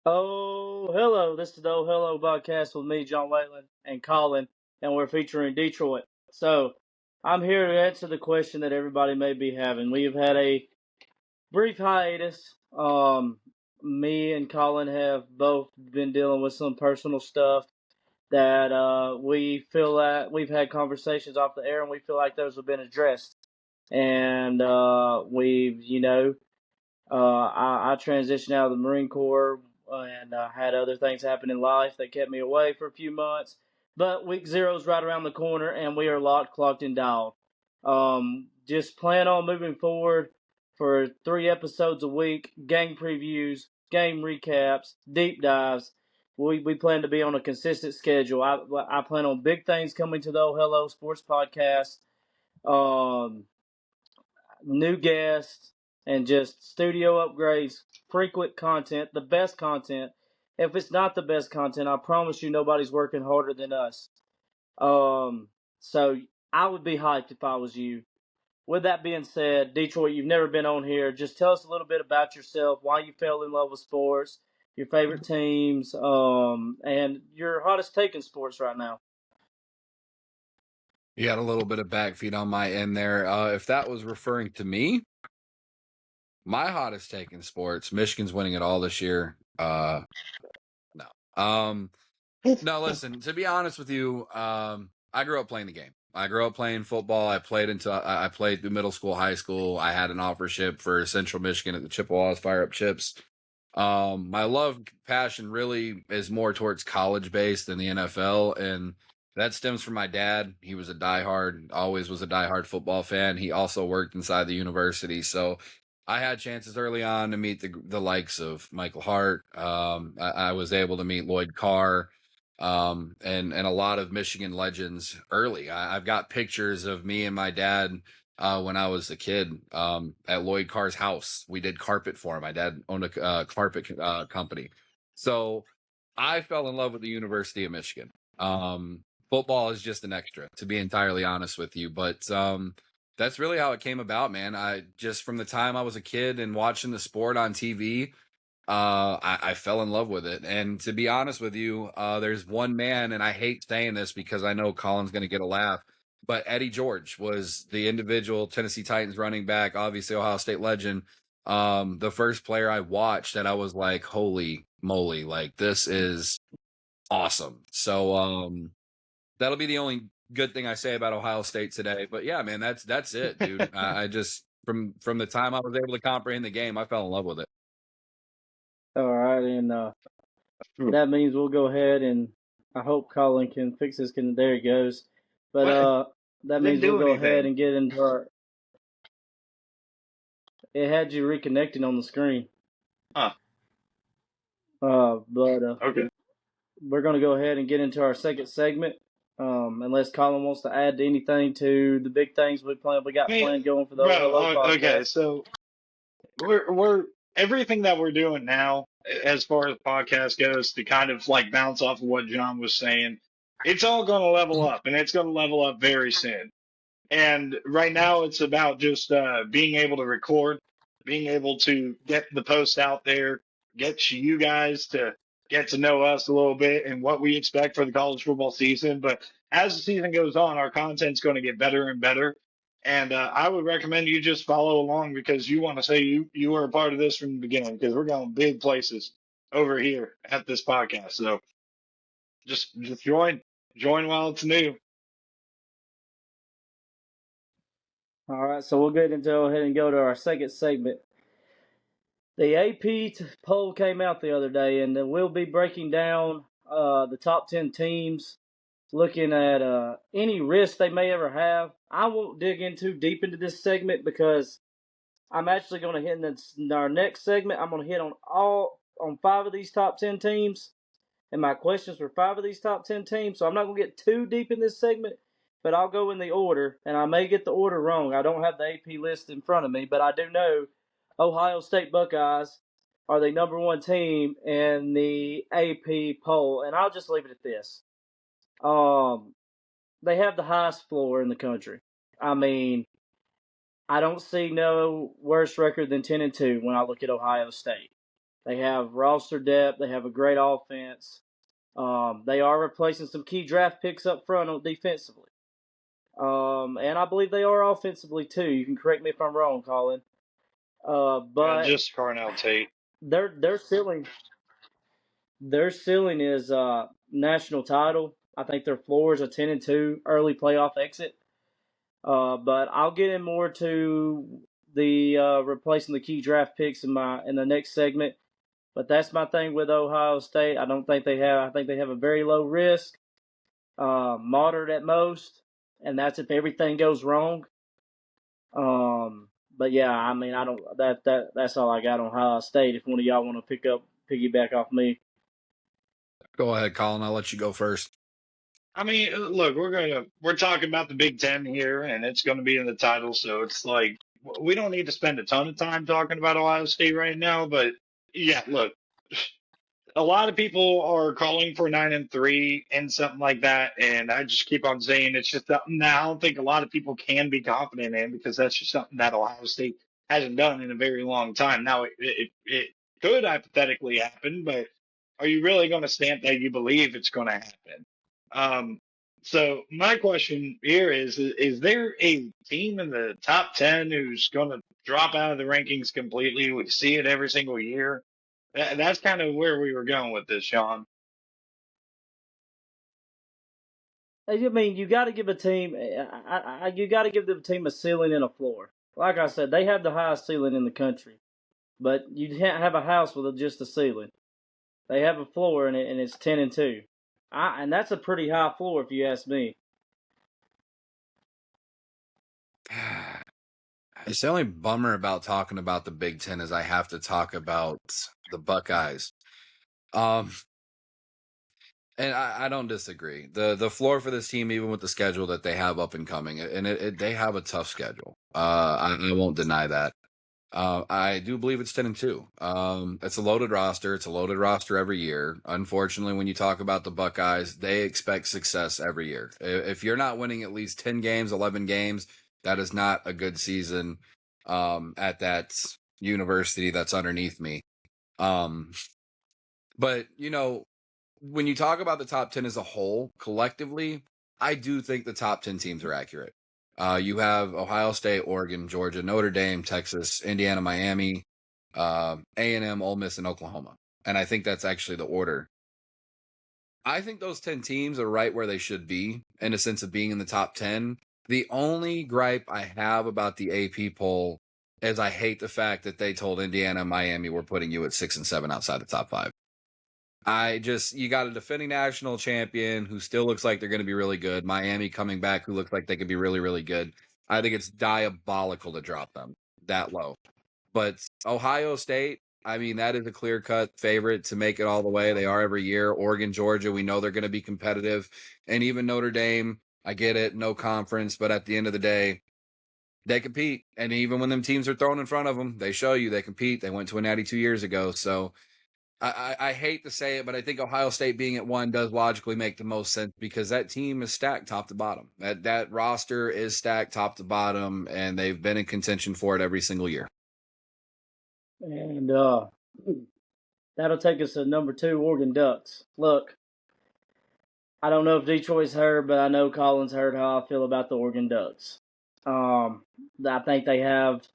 Oh, hello. This is the Oh Hello podcast with me, John Wayland, and Colin, and we're featuring Detroit. So, I'm here to answer the question that everybody may be having. We have had a brief hiatus. Me and Colin have both been dealing with some personal stuff that we feel that we've had conversations off the air, and we feel like those have been addressed. And I transitioned out of the Marine Corps and had other things happen in life that kept me away for a few months. But week zero is right around the corner, and we are locked, clocked, and dialed. Just plan on moving forward for 3 episodes a week, game previews, game recaps, deep dives. We plan to be on a consistent schedule. I plan on big things coming to the Oh Hello Sports Podcast. Um, New guests, and just studio upgrades, frequent content, the best content. If it's not the best content, I promise you nobody's working harder than us. Um, so I would be hyped if I was you. With that being said, Detroit, you've never been on here. Just tell us a little bit about yourself, why you fell in love with sports, your favorite teams, and your hottest take in sports right now. You had a little bit of backfeed on my end there. If that was referring to me, my hottest take in sports, Michigan's winning it all this year. No. No, listen, to be honest with you, I grew up playing the game. I grew up playing football. I played through middle school, high school. I had an offership for Central Michigan at the Chippewas Fire Up Chips. My love passion really is more towards college based than the NFL, and that stems from my dad. He was always was a diehard football fan. He also worked inside the university, so I had chances early on to meet the likes of Michael Hart. I was able to meet Lloyd Carr, and a lot of Michigan legends early. I've got pictures of me and my dad when I was a kid at Lloyd Carr's house. We did carpet for him. My dad owned a carpet company. So I fell in love with the University of Michigan. Football is just an extra, to be entirely honest with you. But that's really how it came about, man. I just from the time I was a kid and watching the sport on TV, I fell in love with it. And to be honest with you, there's one man, and I hate saying this because I know Colin's going to get a laugh, but Eddie George was the individual Tennessee Titans running back, obviously Ohio State legend. The first player I watched that I was like, holy moly, like this is awesome. So that'll be the only good thing I say about Ohio State today. But yeah, man, that's it, dude. I just from the time I was able to comprehend the game, I fell in love with it. All right, and that means we'll go ahead and I hope Colin can fix this. There he goes. But that means we'll go ahead and get into our. It had you reconnecting on the screen. Huh. But Okay. we're going to go ahead and get into our second segment. Unless Colin wants to add anything to the big things we got planned going for the Hello podcast. Okay, so we're everything that we're doing now as far as podcast goes to kind of like bounce off of what John was saying. It's all going to level up, and it's going to level up very soon. And right now, it's about just being able to record, being able to get the post out there, get you guys to get to know us a little bit and what we expect for the college football season. But as the season goes on, our content's going to get better and better. And I would recommend you just follow along because you want to say you were a part of this from the beginning because we're going big places over here at this podcast. So just join while it's new. All right, so we'll go ahead and go to our second segment. The AP poll came out the other day, and we'll be breaking down the top 10 teams, looking at any risk they may ever have. I won't dig in too deep into this segment because I'm actually going to hit in our next segment. I'm going to hit on 5 of these top 10 teams, and my questions for 5 of these top 10 teams. So I'm not going to get too deep in this segment, but I'll go in the order, and I may get the order wrong. I don't have the AP list in front of me, but I do know Ohio State Buckeyes are the number 1 team in the AP poll, and I'll just leave it at this. They have the highest floor in the country. I mean, I don't see no worse record than 10-2 when I look at Ohio State. They have roster depth. They have a great offense. They are replacing some key draft picks up front defensively. And I believe they are offensively too. You can correct me if I'm wrong, Colin. But Just Carnell Tate. their ceiling is national title. I think their floor is a 10-2 early playoff exit. But I'll get in more to the replacing the key draft picks in the next segment. But that's my thing with Ohio State. I don't think they have. I think they have a very low risk, moderate at most, and that's if everything goes wrong. But yeah, I mean, I don't. That's all I got on Ohio State. If one of y'all want to piggyback off me. Go ahead, Colin. I'll let you go first. I mean, look, we're talking about the Big Ten here, and it's gonna be in the title, so it's like we don't need to spend a ton of time talking about Ohio State right now. But yeah, look, a lot of people are calling for 9-3 and something like that, and I just keep on saying it's just something that I don't think a lot of people can be confident in because that's just something that Ohio State hasn't done in a very long time. Now it could hypothetically happen, but are you really going to stamp that you believe it's going to happen? Um, so my question here is there a team in the top 10 who's going to drop out of the rankings completely? We see it every single year. That's kind of where we were going with this, Sean. I mean, you got to give a team. You got to give the team a ceiling and a floor. Like I said, they have the highest ceiling in the country, but you can't have a house with just a ceiling. They have a floor and it's 10-2. And that's a pretty high floor if you ask me. It's the only bummer about talking about the Big Ten is I have to talk about the Buckeyes. And I don't disagree. The floor for this team, even with the schedule that they have up and coming, and they have a tough schedule. I won't deny that. I do believe it's 10-2. It's a loaded roster. It's a loaded roster every year. Unfortunately, when you talk about the Buckeyes, they expect success every year. If you're not winning at least 10 games, 11 games, that is not a good season at that university that's underneath me. But, when you talk about the top 10 as a whole, collectively, I do think the top 10 teams are accurate. You have Ohio State, Oregon, Georgia, Notre Dame, Texas, Indiana, Miami, A&M, Ole Miss, and Oklahoma. And I think that's actually the order. I think those 10 teams are right where they should be in a sense of being in the top 10. The only gripe I have about the AP poll is I hate the fact that they told Indiana and Miami we're putting you at 6 and 7 outside the top 5. You got a defending national champion who still looks like they're going to be really good. Miami coming back who looks like they could be really, really good. I think it's diabolical to drop them that low. But Ohio State, I mean, that is a clear-cut favorite to make it all the way. They are every year. Oregon, Georgia, we know they're going to be competitive. And even Notre Dame, I get it, no conference. But at the end of the day, they compete. And even when them teams are thrown in front of them, they show you they compete. They went to a natty 2 years ago. So I hate to say it, but I think Ohio State being at 1 does logically make the most sense because that team is stacked top to bottom. That roster is stacked top to bottom, and they've been in contention for it every single year. And that'll take us to number 2, Oregon Ducks. Look, I don't know if Detroit's heard, but I know Colin's heard how I feel about the Oregon Ducks. I think they have.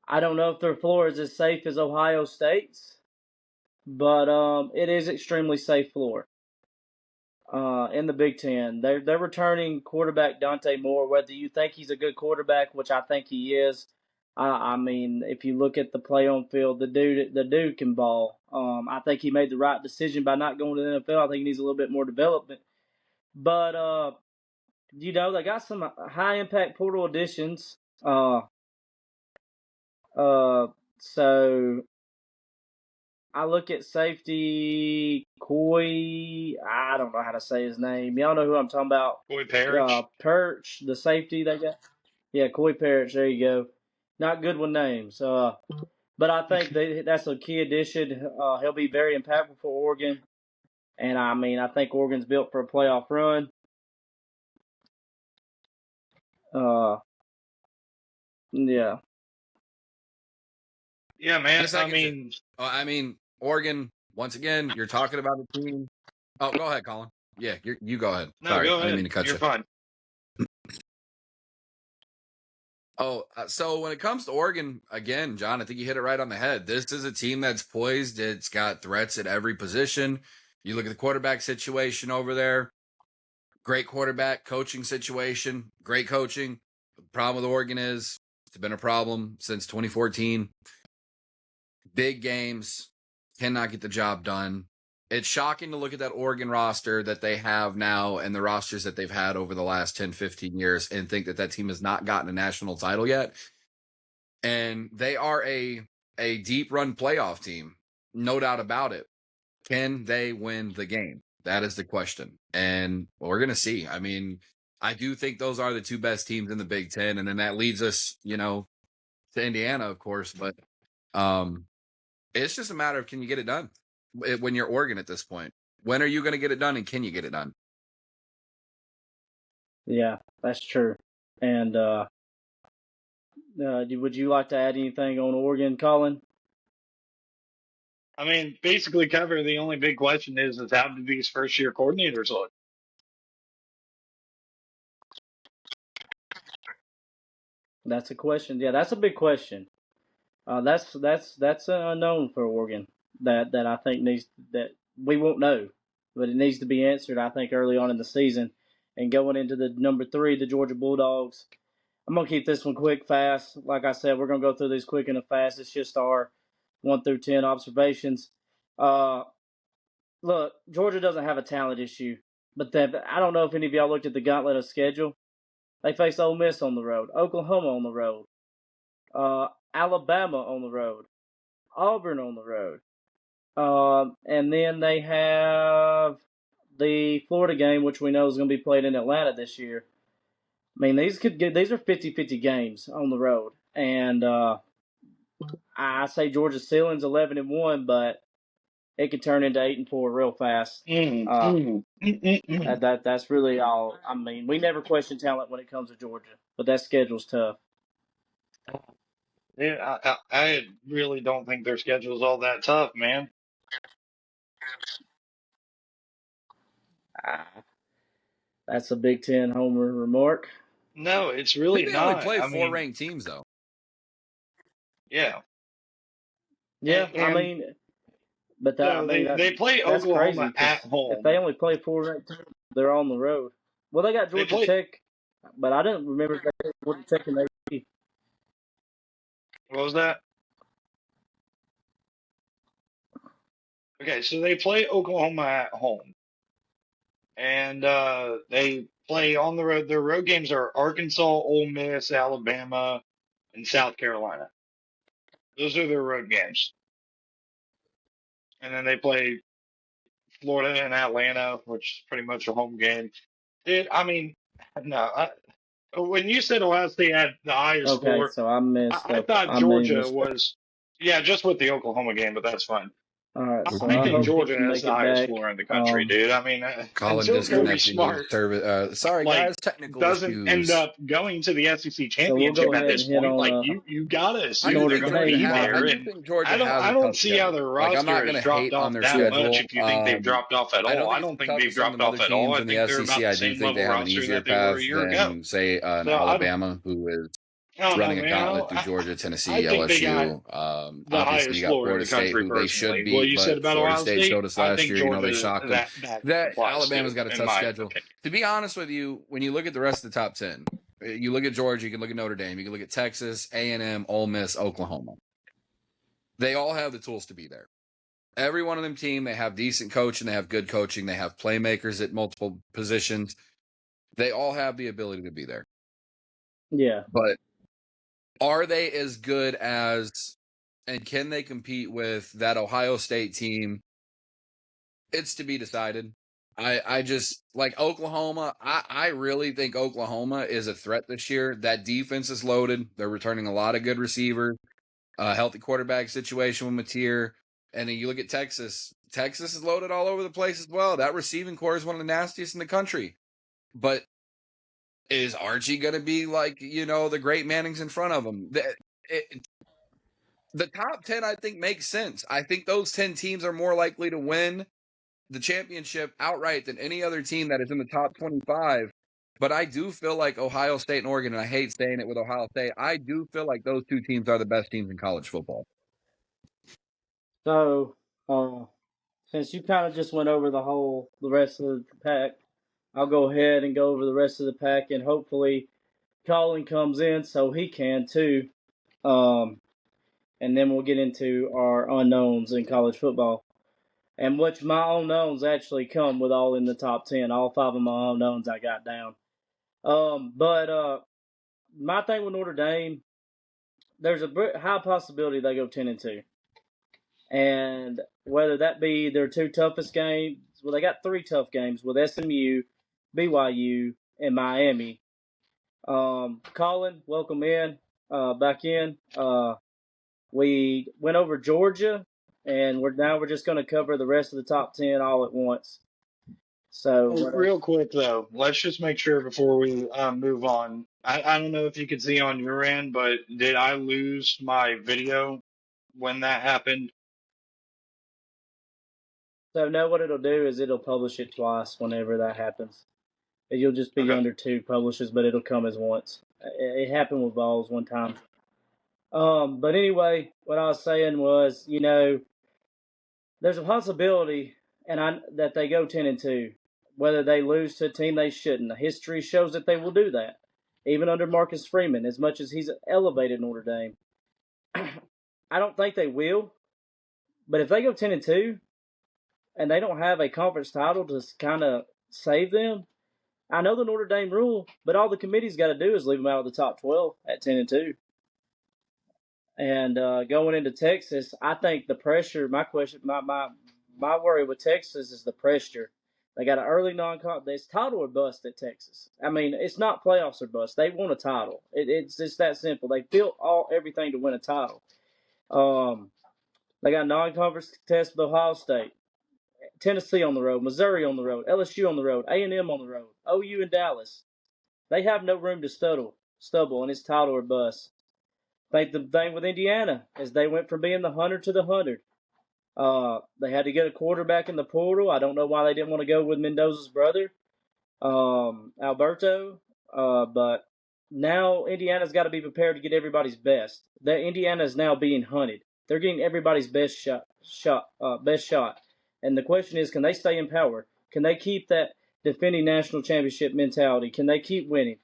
I don't know if their floor is as safe as Ohio State's, but it is extremely safe floor. In the Big Ten, they're returning quarterback Dante Moore. Whether you think he's a good quarterback, which I think he is, I mean, if you look at the play on field, the dude can ball. I think he made the right decision by not going to the NFL. I think he needs a little bit more development, but they got some high impact portal additions. So I look at safety Coy. I don't know how to say his name. Y'all know who I'm talking about. Boy, Parrish. Perch, the safety they got. Yeah, Coy Perch. There you go. Not good with names. But I think that's a key addition. He'll be very impactful for Oregon. And I mean, I think Oregon's built for a playoff run. Yeah. Yeah, man. I mean, Oregon. Once again, you're talking about the team. Oh, go ahead, Colin. Yeah, you go ahead. No, Sorry, go I didn't ahead. mean to cut You're you. fine. Oh, so when it comes to Oregon, again, John, I think you hit it right on the head. This is a team that's poised. It's got threats at every position. You look at the quarterback situation over there. Great quarterback coaching situation. Great coaching. The problem with Oregon is it's been a problem since 2014. Big games, cannot get the job done. It's shocking to look at that Oregon roster that they have now and the rosters that they've had over the last 10, 15 years and think that team has not gotten a national title yet. And they are a deep run playoff team, no doubt about it. Can they win the game? That is the question. And we're going to see. I mean, I do think those are the two best teams in the Big Ten. And then that leads us, to Indiana, of course. But it's just a matter of, can you get it done when you're Oregon at this point? When are you going to get it done, and can you get it done? Yeah, that's true. And would you like to add anything on Oregon, Colin? I mean, basically cover. The only big question is how do these first year coordinators look? That's a question. Yeah, that's a big question. That's an unknown for Oregon that I think that we won't know, but it needs to be answered. I think early on in the season, and going into the number 3, the Georgia Bulldogs. I'm gonna keep this one quick, fast. Like I said, we're gonna go through these quick and fast. It's just our 1 through 10 observations. Look, Georgia doesn't have a talent issue, but I don't know if any of y'all looked at the gauntlet of schedule. They face Ole Miss on the road, Oklahoma on the road, Alabama on the road, Auburn on the road, and then they have the Florida game, which we know is going to be played in Atlanta this year. I mean, these are 50-50 games on the road, and I say Georgia's ceiling's 11-1, but it could turn into 8-4 real fast. That's really all. I mean, we never question talent when it comes to Georgia, but that schedule's tough. Yeah, I really don't think their schedule's all that tough, man. That's a Big Ten homer remark. No, it's really they not. only play 4 ranked teams, though. Yeah. Yeah, I mean, but they play Oklahoma at home. If they only play 4 ranked teams, they're on the road. Well, they got Georgia Tech, but I didn't remember if they played Georgia Tech in AP. What was that? Okay, so they play Oklahoma at home. And they play on the road. Their road games are Arkansas, Ole Miss, Alabama, and South Carolina. Those are their road games. And then they play Florida and Atlanta, which is pretty much a home game. I mean, no. When you said Ohio State had the highest score, so I missed. I thought Georgia was, just with the Oklahoma game, but that's fine. All right, so I think Georgia has the highest floor in the country, dude. I mean, Colin until Kirby Smart, sorry guys, technical doesn't issues. end up going to the SEC championship at this point. Like you gotta assume they're going to be there. I don't see how their roster has dropped off that much. If you think they've dropped off at all, I don't think they've dropped off at all. I think they're about the same level roster that they were a year ago. Say Alabama, who is running a gauntlet through Georgia, Tennessee, LSU. Obviously, you got Florida State, who they should beat, but Florida State showed us last year. They shocked them. That Alabama's got a tough schedule. To be honest with you, when you look at the rest of the top 10, you look at Georgia, you can look at Notre Dame, you can look at Texas, A&M, Ole Miss, Oklahoma. They all have the tools to be there. Every one of them team, they have decent coaching, they have good coaching, they have playmakers at multiple positions. They all have the ability to be there. Yeah. But are they as good as, and can they compete with that Ohio State team? It's to be decided. I just, like Oklahoma, I really think Oklahoma is a threat this year. That defense is loaded. They're returning a lot of good receivers, a healthy quarterback situation with Mateer. And then you look at Texas. Texas is loaded all over the place as well. That receiving core is one of the nastiest in the country. But is Archie going to be like, the great Mannings in front of him? The top 10, I think, makes sense. I think those 10 teams are more likely to win the championship outright than any other team that is in the top 25. But I do feel like Ohio State and Oregon, and I hate saying it with Ohio State, I do feel like those two teams are the best teams in college football. So, since you kind of just went over the rest of the pack, I'll go ahead and go over the rest of the pack, and hopefully Colin comes in so he can too. And then we'll get into our unknowns in college football. And which my unknowns actually come with all in the top 10. All 5 of my unknowns I got down. But my thing with Notre Dame, there's a high possibility they go 10-2. And whether that be their 2 toughest games, well, they got 3 tough games with SMU, BYU, and Miami. Colin, welcome in, back in. We went over Georgia, and we're just going to cover the rest of the top 10 all at once. So, Real quick though, let's just make sure before we move on. I don't know if you could see on your end, but did I lose my video when that happened? now what it'll do is it'll publish it twice whenever that happens. You'll just be Okay. under 2 publishes, but it'll come as once. It happened with Vols one time. But anyway, what I was saying was, there's a possibility, that they go 10-2, whether they lose to a team they shouldn't. The history shows that they will do that, even under Marcus Freeman, as much as he's elevated Notre Dame. I don't think they will, but if they go 10-2 and they don't have a conference title to kind of save them, I know the Notre Dame rule, but all the committee's got to do is leave them out of the top 12 at 10-2. And going into Texas, I think the pressure. My worry with Texas is the pressure. They got an early non-con. It's title or bust at Texas. I mean, it's not playoffs or bust. They want a title. It's just that simple. They built everything to win a title. They got a non-conference test with Ohio State, Tennessee on the road, Missouri on the road, LSU on the road, A&M on the road, OU and Dallas. They have no room to stubble, and it's title or bust. I think the thing with Indiana is they went from being the 100 to the 100. They had to get a quarterback in the portal. I don't know why they didn't want to go with Mendoza's brother, Alberto. But now Indiana's got to be prepared to get everybody's best. Indiana is now being hunted. They're getting everybody's best shot. And the question is, can they stay in power? Can they keep that defending national championship mentality? Can they keep winning?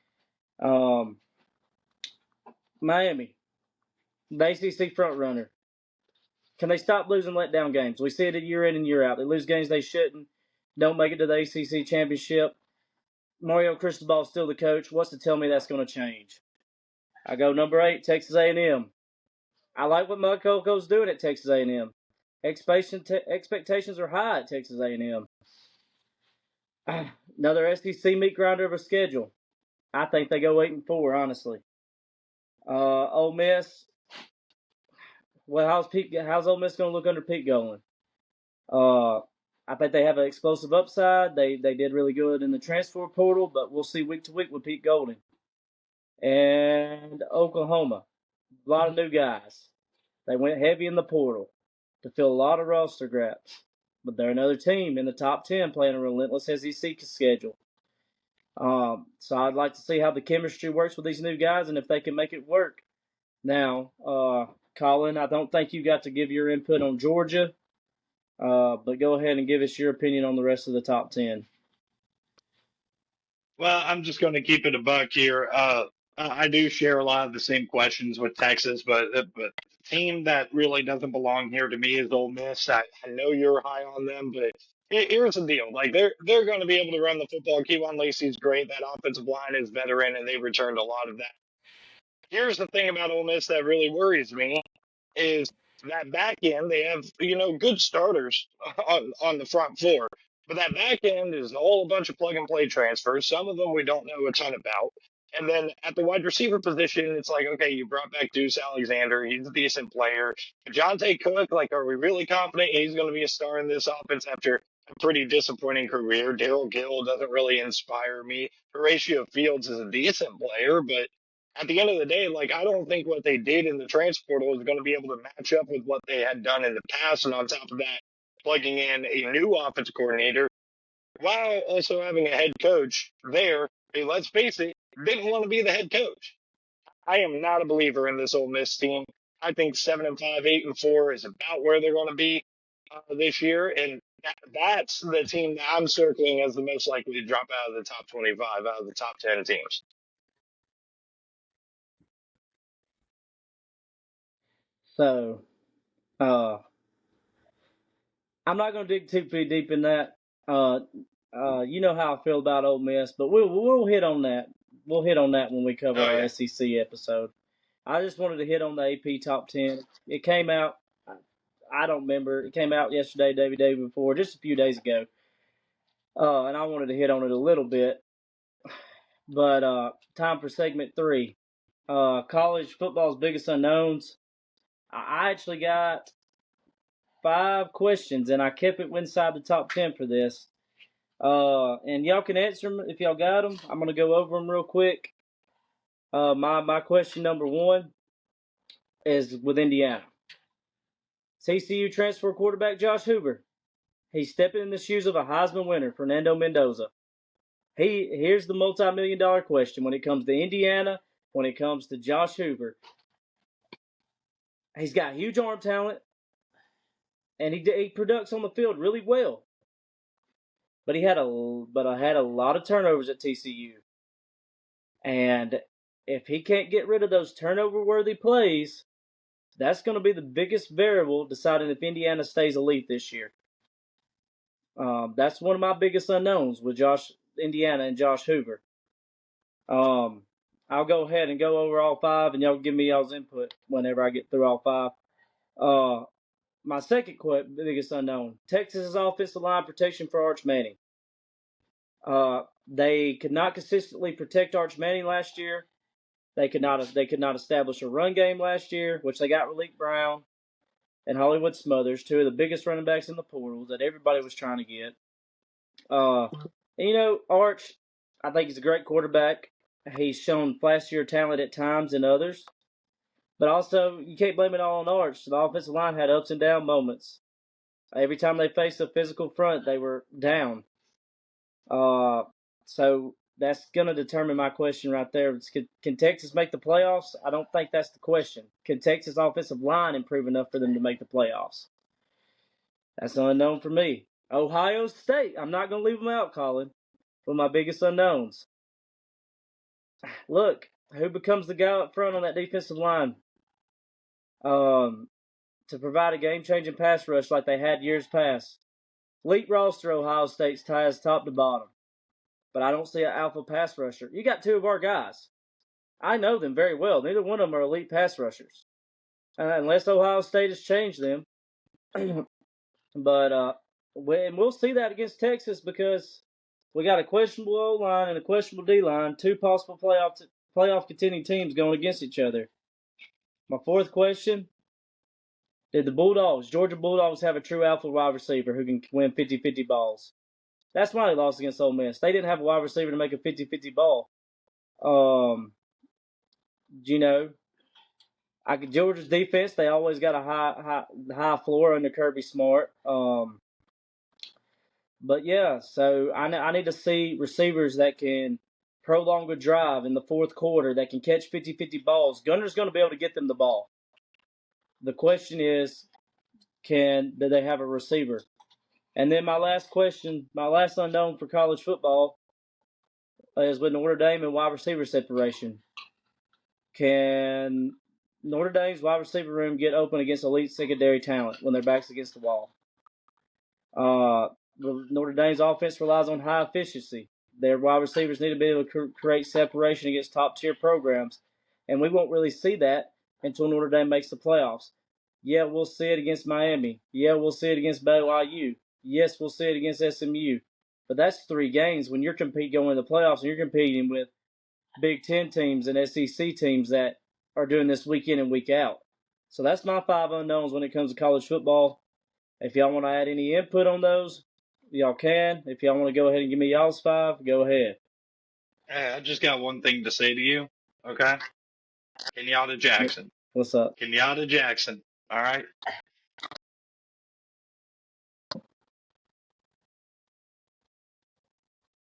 Miami, the ACC front runner. Can they stop losing letdown games? We see it year in and year out. They lose games they shouldn't. Don't make it to the ACC championship. Mario Cristobal is still the coach. What's to tell me that's going to change? I go number 8, Texas A&M. I like what Mud Coco's doing at Texas A&M. Expectations are high at Texas A&M. Another SEC meat grinder of a schedule. I think they go 8-4, honestly. Ole Miss. Well, how's Ole Miss going to look under Pete Golan? I think they have an explosive upside. They did really good in the transfer portal, but we'll see week to week with Pete Golding. And Oklahoma, a lot of new guys. They went heavy in the portal to fill a lot of roster gaps. But they're another team in the top 10 playing a relentless SEC schedule. So I'd like to see how the chemistry works with these new guys and if they can make it work. Now, Colin, I don't think you got to give your input on Georgia. But go ahead and give us your opinion on the rest of the top 10. Well, I'm just going to keep it a buck here. I do share a lot of the same questions with Texas, but the team that really doesn't belong here to me is Ole Miss. I know you're high on them, but here's the deal: like they're going to be able to run the football. Kevon Lacey's great. That offensive line is veteran, and they returned a lot of that. Here's the thing about Ole Miss that really worries me is that back end. They have good starters on the front four, but that back end is all a bunch of plug and play transfers. Some of them we don't know a ton about. And then at the wide receiver position, it's like, okay, you brought back Deuce Alexander. He's a decent player. Jonte Cook, like, are we really confident he's going to be a star in this offense after a pretty disappointing career? Daryl Gill doesn't really inspire me. Horatio Fields is a decent player, but at the end of the day, like, I don't think what they did in the transfer portal is going to be able to match up with what they had done in the past. And on top of that, plugging in a new offensive coordinator while also having a head coach there, hey, let's face it, didn't want to be the head coach. I am not a believer in this Ole Miss team. I think 7-5, 8-4 is about where they're going to be this year, and that's the team that I'm circling as the most likely to drop out of the top 25, out of the top 10 teams. So, I'm not going to dig too deep in that. You know how I feel about Ole Miss, but we'll hit on that. We'll hit on that when we cover Oh our yeah, SEC episode. I just wanted to hit on the AP top 10. It came out. I don't remember. It came out yesterday, day before, just a few days ago. And I wanted to hit on it a little bit. But time for segment 3. College football's biggest unknowns. I actually got 5 questions, and I kept it inside the top 10 for this. And y'all can answer them if y'all got them. I'm going to go over them real quick. My question number 1 is with Indiana. TCU transfer quarterback Josh Hoover. He's stepping in the shoes of a Heisman winner, Fernando Mendoza. Here's the multi-million-dollar question when it comes to Indiana, when it comes to Josh Hoover. He's got huge arm talent, and he products on the field really well. But I had a lot of turnovers at TCU, and if he can't get rid of those turnover-worthy plays, that's going to be the biggest variable deciding if Indiana stays elite this year. That's one of my biggest unknowns with Indiana and Josh Hoover. I'll go ahead and go over all 5, and y'all give me y'all's input whenever I get through all 5. My second biggest unknown: Texas's offensive line protection for Arch Manning. They could not consistently protect Arch Manning last year. They could not establish a run game last year, which they got Malik Brown and Hollywood Smothers, 2 of the biggest running backs in the portal that everybody was trying to get. And Arch, I think he's a great quarterback. He's shown flashier talent at times than others. But also, you can't blame it all on Arch. The offensive line had ups and down moments. Every time they faced a physical front, they were down. So that's going to determine my question right there. Can Texas make the playoffs? I don't think that's the question. Can Texas offensive line improve enough for them to make the playoffs? That's unknown for me. Ohio State. I'm not going to leave them out, Colin. One of my biggest unknowns. Look, who becomes the guy up front on that defensive line to provide a game-changing pass rush like they had years past? Elite roster Ohio State's ties top to bottom, but I don't see an alpha pass rusher. You got 2 of our guys. I know them very well. Neither one of them are elite pass rushers, unless Ohio State has changed them. But we'll see that against Texas because we got a questionable O-line and a questionable D-line, 2 possible playoff contending teams going against each other. My 4th question: did the Georgia Bulldogs, have a true alpha wide receiver who can win 50-50 balls? That's why they lost against Ole Miss. They didn't have a wide receiver to make a 50-50 ball. Georgia's defense, they always got a high floor under Kirby Smart. But yeah, so I need to see receivers that can prolong a drive in the 4th quarter, that can catch 50-50 balls. Gunner's going to be able to get them the ball. The question is, do they have a receiver? And then my last question, my last unknown for college football, is with Notre Dame and wide receiver separation. Can Notre Dame's wide receiver room get open against elite secondary talent when their back's against the wall? Notre Dame's offense relies on high efficiency. Their wide receivers need to be able to create separation against top-tier programs, and we won't really see that until Notre Dame makes the playoffs. Yeah, we'll see it against Miami. Yeah, we'll see it against BYU. Yes, we'll see it against SMU. But that's 3 games when you're going to the playoffs and you're competing with Big Ten teams and SEC teams that are doing this week in and week out. So that's my 5 unknowns when it comes to college football. If y'all want to add any input on those, y'all can. If y'all want to go ahead and give me y'all's 5, go ahead. Hey, I just got one thing to say to you, okay? Kenyatta Jackson. What's up? Kenyatta Jackson. All right.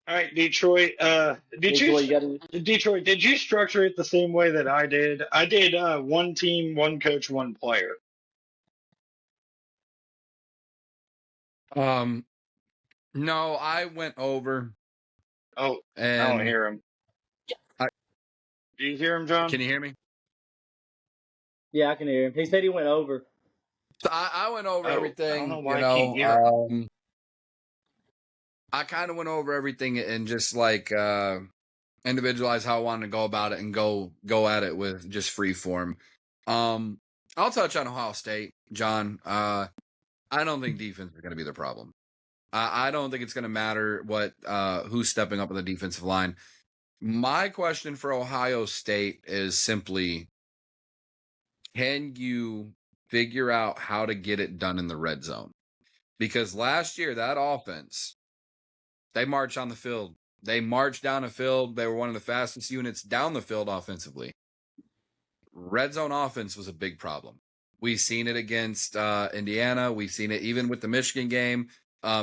All right, Detroit. Detroit, you got to. Detroit? Did you structure it the same way that I did? I did one team, one coach, one player. No, I went over Oh, I don't and hear him. Do you hear him, John? can you hear me? Yeah, I can hear him. He said he went over. So I went over Oh, I don't know everything, why I can't hear him. I kind of went over everything and just like individualize how I wanted to go about it and go at it with just free form. I'll touch on Ohio State, John. I don't think defense is going to be the problem. I don't think it's going to matter what who's stepping up on the defensive line. My question for Ohio State is simply, can you figure out how to get it done in the red zone? Because last year, that offense, they marched on the field. They marched down the field. They were one of the fastest units down the field offensively. Red zone offense was a big problem. We've seen it against Indiana. We've seen it even with the Michigan game.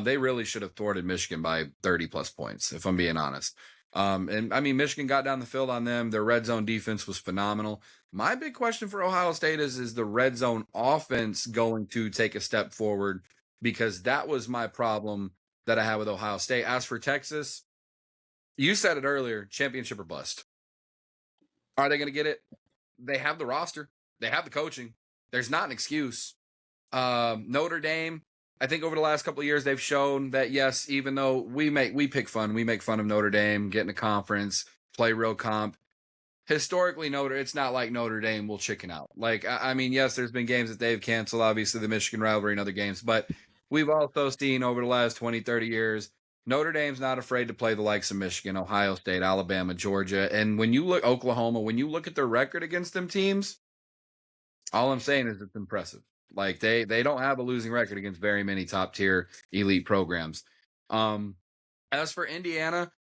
They really should have thwarted Michigan by 30 plus points, if I'm being honest. And I mean, Michigan got down the field on them. Their red zone defense was phenomenal. My big question for Ohio State is the red zone offense going to take a step forward? Because that was my problem that I had with Ohio State. As for Texas, you said it earlier, championship or bust. Are they going to get it? They have the roster. They have the coaching. There's not an excuse. Notre Dame, I think over the last couple of years, they've shown that, yes, even though we make fun of Notre Dame, getting a conference, play real comp. Historically, it's not like Notre Dame will chicken out. Like, I mean, yes, there's been games that they've canceled, obviously the Michigan rivalry and other games, but we've also seen over the last 20, 30 years, Notre Dame's not afraid to play the likes of Michigan, Ohio State, Alabama, Georgia. And when you look, Oklahoma, when you look at their record against them teams, all I'm saying is it's impressive. Like they don't have a losing record against very many top tier elite programs. As for Indiana,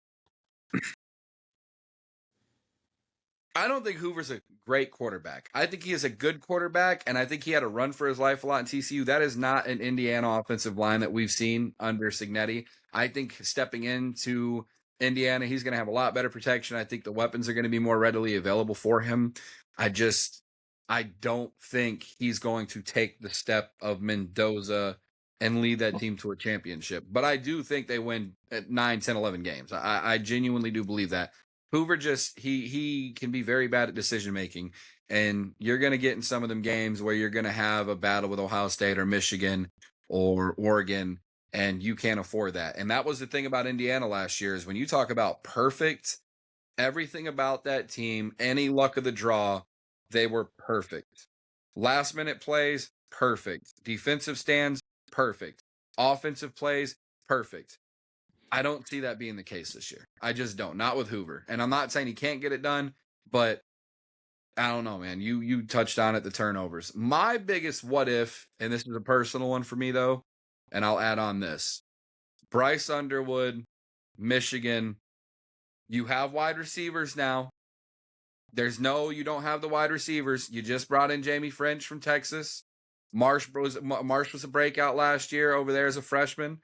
I don't think Hoover's a great quarterback. I think he is a good quarterback, and I think he had a run for his life a lot in TCU. That is not an Indiana offensive line that we've seen under Cignetti. I think stepping into Indiana, he's going to have a lot better protection. I think the weapons are going to be more readily available for him. I don't think he's going to take the step of Mendoza and lead that team to a championship. But I do think they win at 9, 10, 11 games. I genuinely do believe that. Hoover just he can be very bad at decision making, and you're going to get in some of them games where you're going to have a battle with Ohio State or Michigan or Oregon, and you can't afford that. And that was the thing about Indiana last year is when you talk about perfect, everything about that team, any luck of the draw, they were perfect. Last minute plays, perfect. Defensive stands, perfect. Offensive plays, perfect. I don't see that being the case this year. I just don't. Not with Hoover. And I'm not saying he can't get it done, but I don't know, man. You touched on it, the turnovers. My biggest what if, and this is a personal one for me though, and I'll add on this. Bryce Underwood, Michigan, you have wide receivers now. You don't have the wide receivers. You just brought in Jamie French from Texas. Marsh was a breakout last year over there as a freshman.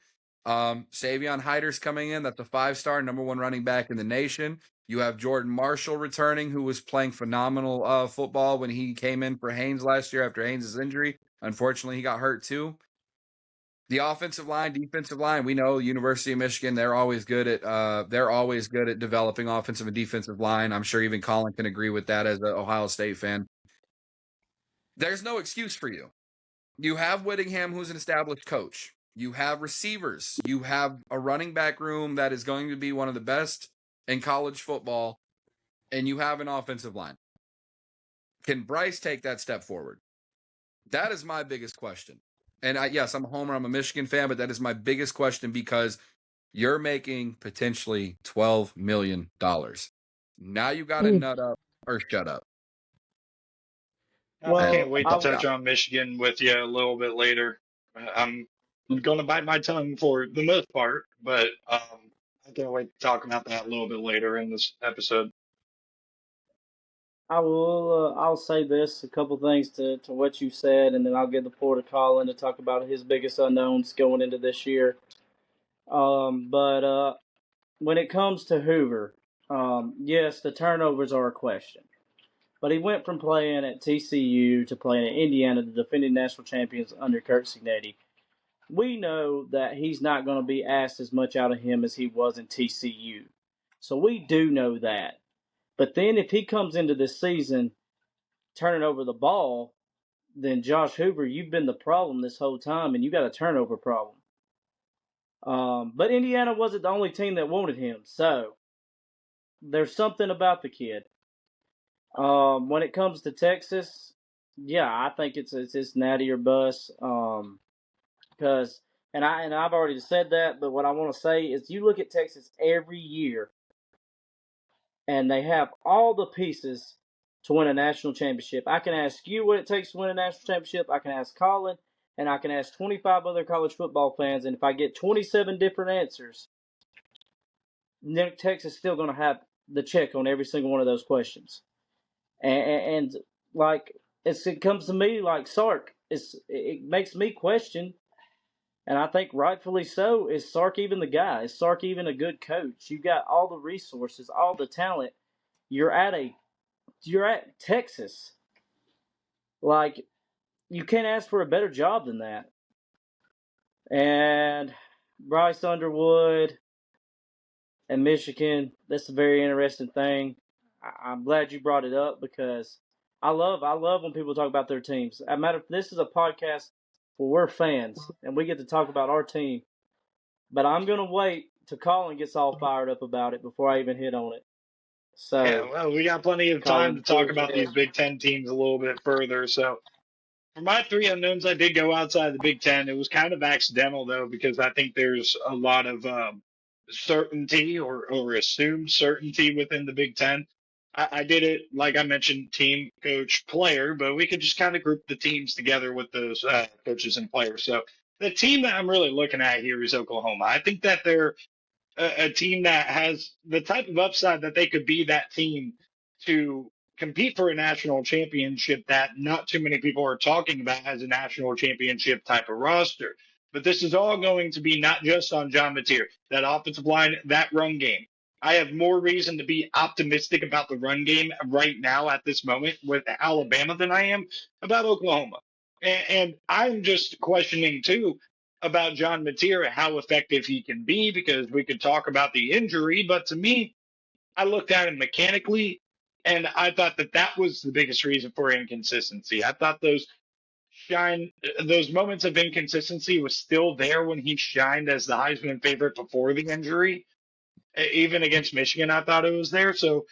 Savion Hyder's coming in. That's a 5-star, number 1 running back in the nation. You have Jordan Marshall returning, who was playing phenomenal football when he came in for Haynes last year after Haynes' injury. Unfortunately, he got hurt too. The offensive line, defensive line, we know University of Michigan, they're always good at developing offensive and defensive line. I'm sure even Colin can agree with that as an Ohio State fan. There's no excuse for you. You have Whittingham, who's an established coach. You have receivers. You have a running back room that is going to be one of the best in college football, and you have an offensive line. Can Bryce take that step forward? That is my biggest question. And yes, I'm a homer. I'm a Michigan fan, but that is my biggest question because you're making potentially $12 million. Now you got to nut up or shut up. I can't wait to touch on Michigan with you a little bit later. I'm going to bite my tongue for the most part, but I can't wait to talk about that a little bit later in this episode. I will. I'll say this: a couple things to what you said, and then I'll give the floor to Colin to talk about his biggest unknowns going into this year. But when it comes to Hoover, yes, the turnovers are a question. But he went from playing at TCU to playing at Indiana, the defending national champions under Kirk Cignetti. We know that he's not going to be asked as much out of him as he was in TCU. So we do know that. But then if he comes into this season turning over the ball, then Josh Hoover, you've been the problem this whole time, and you got a turnover problem. But Indiana wasn't the only team that wanted him, so there's something about the kid. When it comes to Texas, yeah, I think it's natty or bust. Because I've already said that, but what I want to say is you look at Texas every year, and they have all the pieces to win a national championship. I can ask you what it takes to win a national championship. I can ask Colin, and I can ask 25 other college football fans, and if I get 27 different answers, then Texas is still going to have the check on every single one of those questions. And like it comes to me like Sark, it makes me question, and I think rightfully so. Is Sark even the guy? Is Sark even a good coach? You got all the resources, all the talent. You're at Texas. Like you can't ask for a better job than that. And Bryce Underwood and Michigan, that's a very interesting thing. I'm glad you brought it up because I love when people talk about their teams. As a matter of this is a podcast where we're fans and we get to talk about our team. But I'm gonna wait till Colin gets all fired up about it before I even hit on it. Yeah, So, well, we got plenty of time Colin, to the talk floor is about these yours. Big Ten teams a little bit further. So, for my three unknowns, I did go outside the Big Ten. It was kind of accidental though, because I think there's a lot of certainty or assumed certainty within the Big Ten. I did it like I mentioned, team, coach, player, but we could just kind of group the teams together with those coaches and players. So the team that I'm really looking at here is Oklahoma. I think that they're a team that has the type of upside that they could be that team to compete for a national championship that not too many people are talking about as a national championship type of roster. But this is all going to be not just on John Mateer, that offensive line, that run game. I have more reason to be optimistic about the run game right now at this moment with Alabama than I am about Oklahoma. And I'm just questioning too about John Mateer, how effective he can be, because we could talk about the injury. But to me, I looked at him mechanically, and I thought that that was the biggest reason for inconsistency. I thought those moments of inconsistency was still there when he shined as the Heisman favorite before the injury. Even against Michigan, I thought it was there. So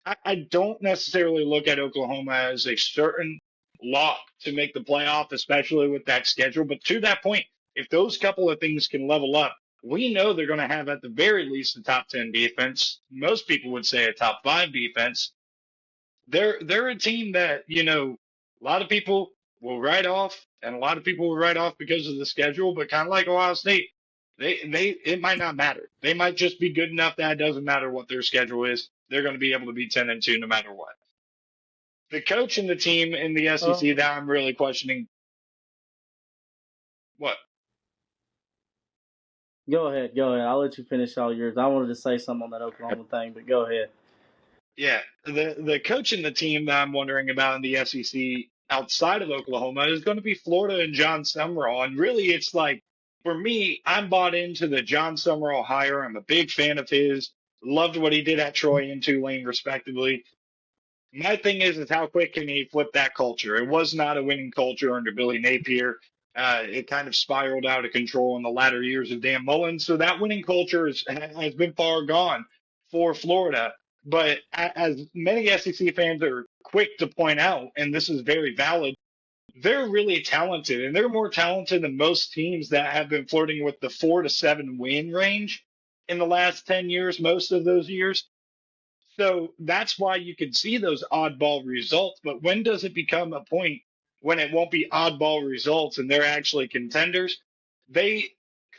I don't necessarily look at Oklahoma as a certain lock to make the playoff, especially with that schedule. But to that point, if those couple of things can level up, we know they're going to have at the very least a top 10 defense. Most people would say a top 5 defense. They're a team that, a lot of people will write off, and a lot of people will write off because of the schedule, but kind of like Ohio State, it might not matter. They might just be good enough that it doesn't matter what their schedule is. They're going to be able to be 10-2 no matter what. The coach and the team in the SEC Um, that I'm really questioning. What? Go ahead, go ahead. I'll let you finish all yours. I wanted to say something on that Oklahoma thing, but go ahead. Yeah, the coach and the team that I'm wondering about in the SEC outside of Oklahoma is going to be Florida and John Summerall. And really, it's like for me, I'm bought into the John Summerall hire. I'm a big fan of his. Loved what he did at Troy and Tulane, respectively. My thing is how quick can he flip that culture? It was not a winning culture under Billy Napier. It kind of spiraled out of control in the latter years of Dan Mullen. So that winning culture has been far gone for Florida. But as many SEC fans are quick to point out, and this is very valid, they're really talented, and they're more talented than most teams that have been flirting with the 4 to 7 win range in the last 10 years, most of those years. So that's why you can see those oddball results. But when does it become a point when it won't be oddball results and they're actually contenders? They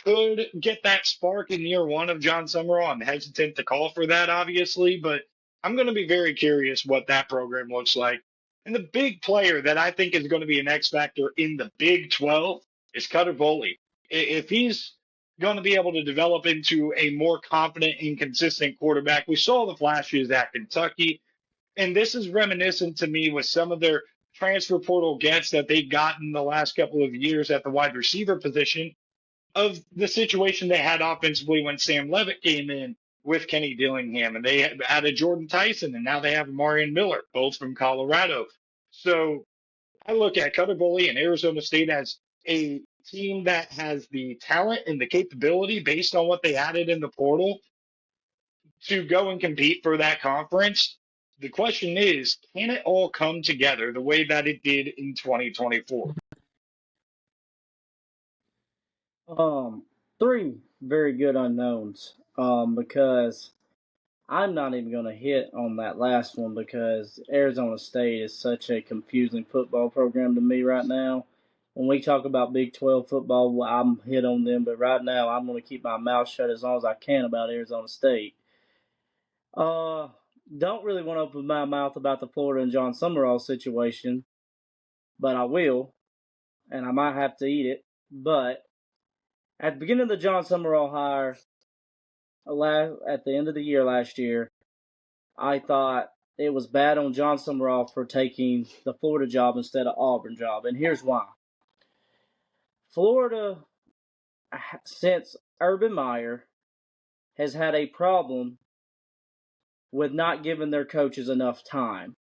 could get that spark in year one of John Summerall. I'm hesitant to call for that, obviously, but I'm going to be very curious what that program looks like. And the big player that I think is going to be an X factor in the Big 12 is Cutter Boley. If he's going to be able to develop into a more confident and consistent quarterback, we saw the flashes at Kentucky. And this is reminiscent to me with some of their transfer portal gets that they've gotten the last couple of years at the wide receiver position of the situation they had offensively when Sam Levitt came in with Kenny Dillingham, and they had added Jordan Tyson, and now they have Marion Miller, both from Colorado. So I look at Cutter Boley and Arizona State as a team that has the talent and the capability based on what they added in the portal to go and compete for that conference. The question is, can it all come together the way that it did in 2024? Three very good unknowns. Because I'm not even going to hit on that last one because Arizona State is such a confusing football program to me right now. When we talk about Big 12 football, well, I'm hit on them, but right now I'm going to keep my mouth shut as long as I can about Arizona State. Don't really want to open my mouth about the Florida and John Summerall situation, but I will, and I might have to eat it. But at the beginning of the John Summerall hire, at the end of the year last year, I thought it was bad on John Summerall for taking the Florida job instead of Auburn job, and here's why. Florida, since Urban Meyer, has had a problem with not giving their coaches enough time.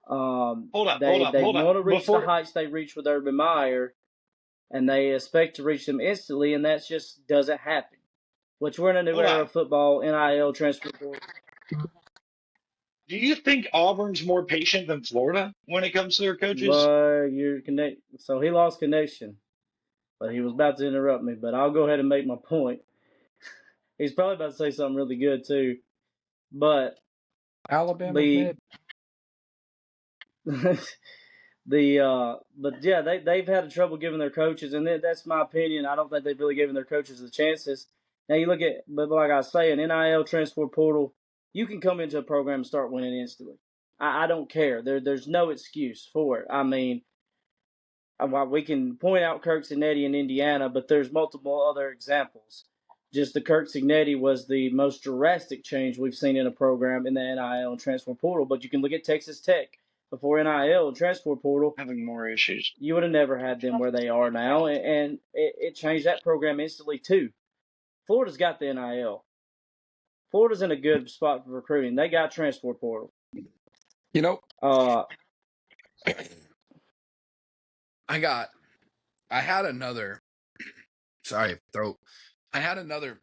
Hold up, They hold want to up. reach the heights they reached with Urban Meyer, and they expect to reach them instantly, and that just doesn't happen. Which we're in a new era of football, NIL, transfer portal. Do you think Auburn's more patient than Florida when it comes to their coaches? You're So he lost connection, but he was about to interrupt me. But I'll go ahead and make my point. He's probably about to say something really good too, but Alabama. But yeah, they've had trouble giving their coaches, and that's my opinion. I don't think they've really given their coaches the chances. Now you look at, but like I say, an NIL transfer portal, you can come into a program and start winning instantly. I don't care. There's no excuse for it. I mean, we can point out Kirk Cignetti in Indiana, but there's multiple other examples. Just the Kirk Cignetti was the most drastic change we've seen in a program in the NIL and transfer portal. But you can look at Texas Tech before NIL and transfer portal. Having more issues. You would have never had them where they are now, and it changed that program instantly too. Florida's got the NIL. Florida's in a good spot for recruiting. They got transfer portal. You know, Uh, I had another. Sorry, throat. I had another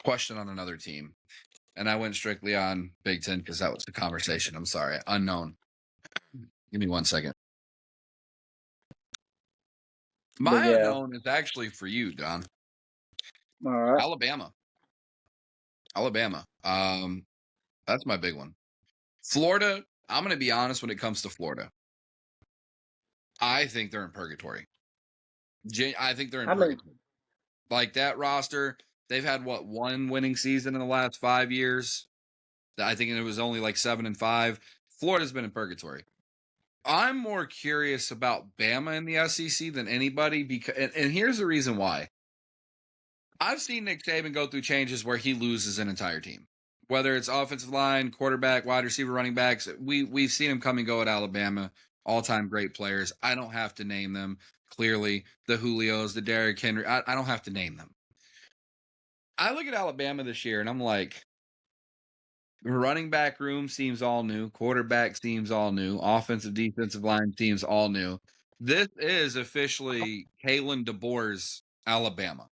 question on another team, and I went strictly on Big Ten because that was the conversation. I'm sorry, unknown. Give me 1 second. My unknown is actually for you, Don. All right. Alabama. That's my big one. Florida. I'm going to be honest when it comes to Florida. I think they're in purgatory. I think they're in purgatory. Like that roster, they've had one winning season in the last 5 years. I think it was only like 7-5. Florida's been in purgatory. I'm more curious about Bama in the SEC than anybody because, and here's the reason why. I've seen Nick Saban go through changes where he loses an entire team, whether it's offensive line, quarterback, wide receiver, running backs. We've seen him come and go at Alabama. All-time great players. I don't have to name them. Clearly, the Julios, the Derrick Henry. I don't have to name them. I look at Alabama this year, and I'm like, running back room seems all new. Quarterback seems all new. Offensive, defensive line seems all new. This is officially Kalen DeBoer's Alabama.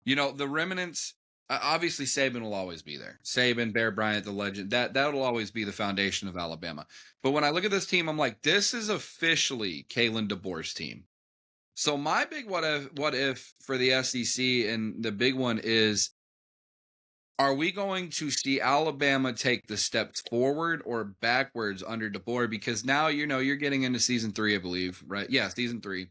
You know, the remnants, obviously Saban will always be there. Saban, Bear Bryant, the legend, that'll always be the foundation of Alabama. But when I look at this team, I'm like, this is officially Kalen DeBoer's team. So my big what if for the SEC, and the big one is, are we going to see Alabama take the steps forward or backwards under DeBoer? Because now, you're getting into season 3, I believe, right? Yeah, season 3.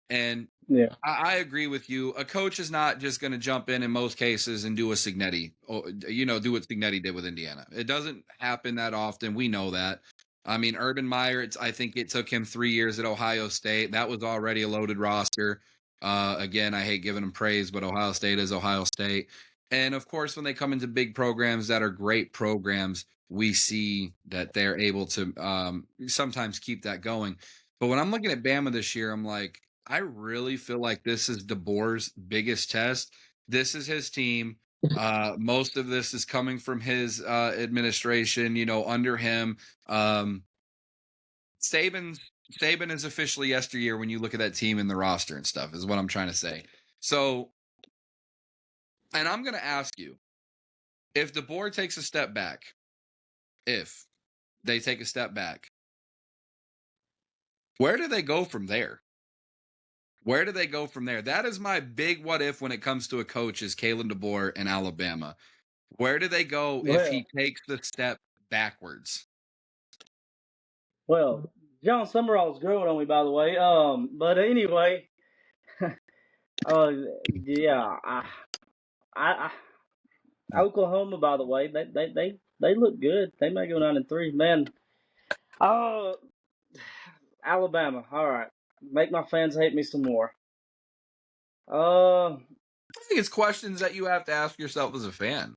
And Yeah. I agree with you. A coach is not just going to jump in most cases and do a Signetti, or, do what Signetti did with Indiana. It doesn't happen that often. We know that. I mean, Urban Meyer, I think it took him 3 years at Ohio State. That was already a loaded roster. Again, I hate giving him praise, but Ohio State is Ohio State. And of course, when they come into big programs that are great programs, we see that they're able to sometimes keep that going. But when I'm looking at Bama this year, I'm like, I really feel like this is DeBoer's biggest test. This is his team. Most of this is coming from his administration, under him. Saban is officially yesteryear when you look at that team and the roster and stuff, is what I'm trying to say. So, and I'm going to ask you, if DeBoer takes a step back, if they take a step back, where do they go from there? Where do they go from there? That is my big what if when it comes to a coach is Kalen DeBoer in Alabama. Where do they go if he takes the step backwards? Well, John Summerall's growing on me, by the way. But anyway, yeah, I, Oklahoma, by the way, they look good. They may go 9-3, man. Oh, Alabama. All right, make my fans hate me some more. I think it's questions that you have to ask yourself as a fan.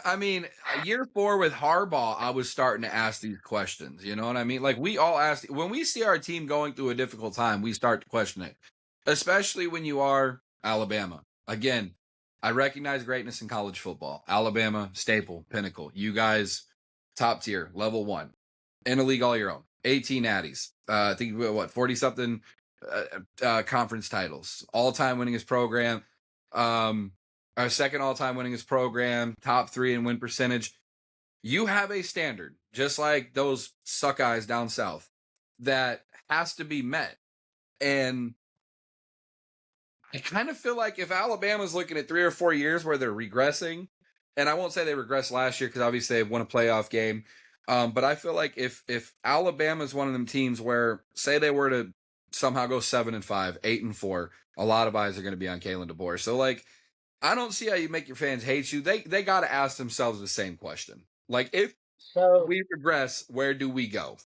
I mean, year 4 with Harbaugh, I was starting to ask these questions. You know what I mean? Like, we all ask, when we see our team going through a difficult time, we start to question it, especially when you are Alabama. Again, I recognize greatness in college football. Alabama, staple, pinnacle. You guys, top tier, level 1. In a league all your own. 18 natties. I think, 40-something conference titles. All-time winningest program. Our second all-time winningest program, top 3 in win percentage. You have a standard, just like those suck eyes down south, that has to be met. And I kind of feel like if Alabama's looking at 3 or 4 years where they're regressing, and I won't say they regressed last year because obviously they won a playoff game, but I feel like if Alabama's one of them teams where, say they were to somehow go 7-5, 8-4, a lot of eyes are going to be on Kalen DeBoer. So, like, I don't see how you make your fans hate you. They got to ask themselves the same question. Like, if we regress, where do we go?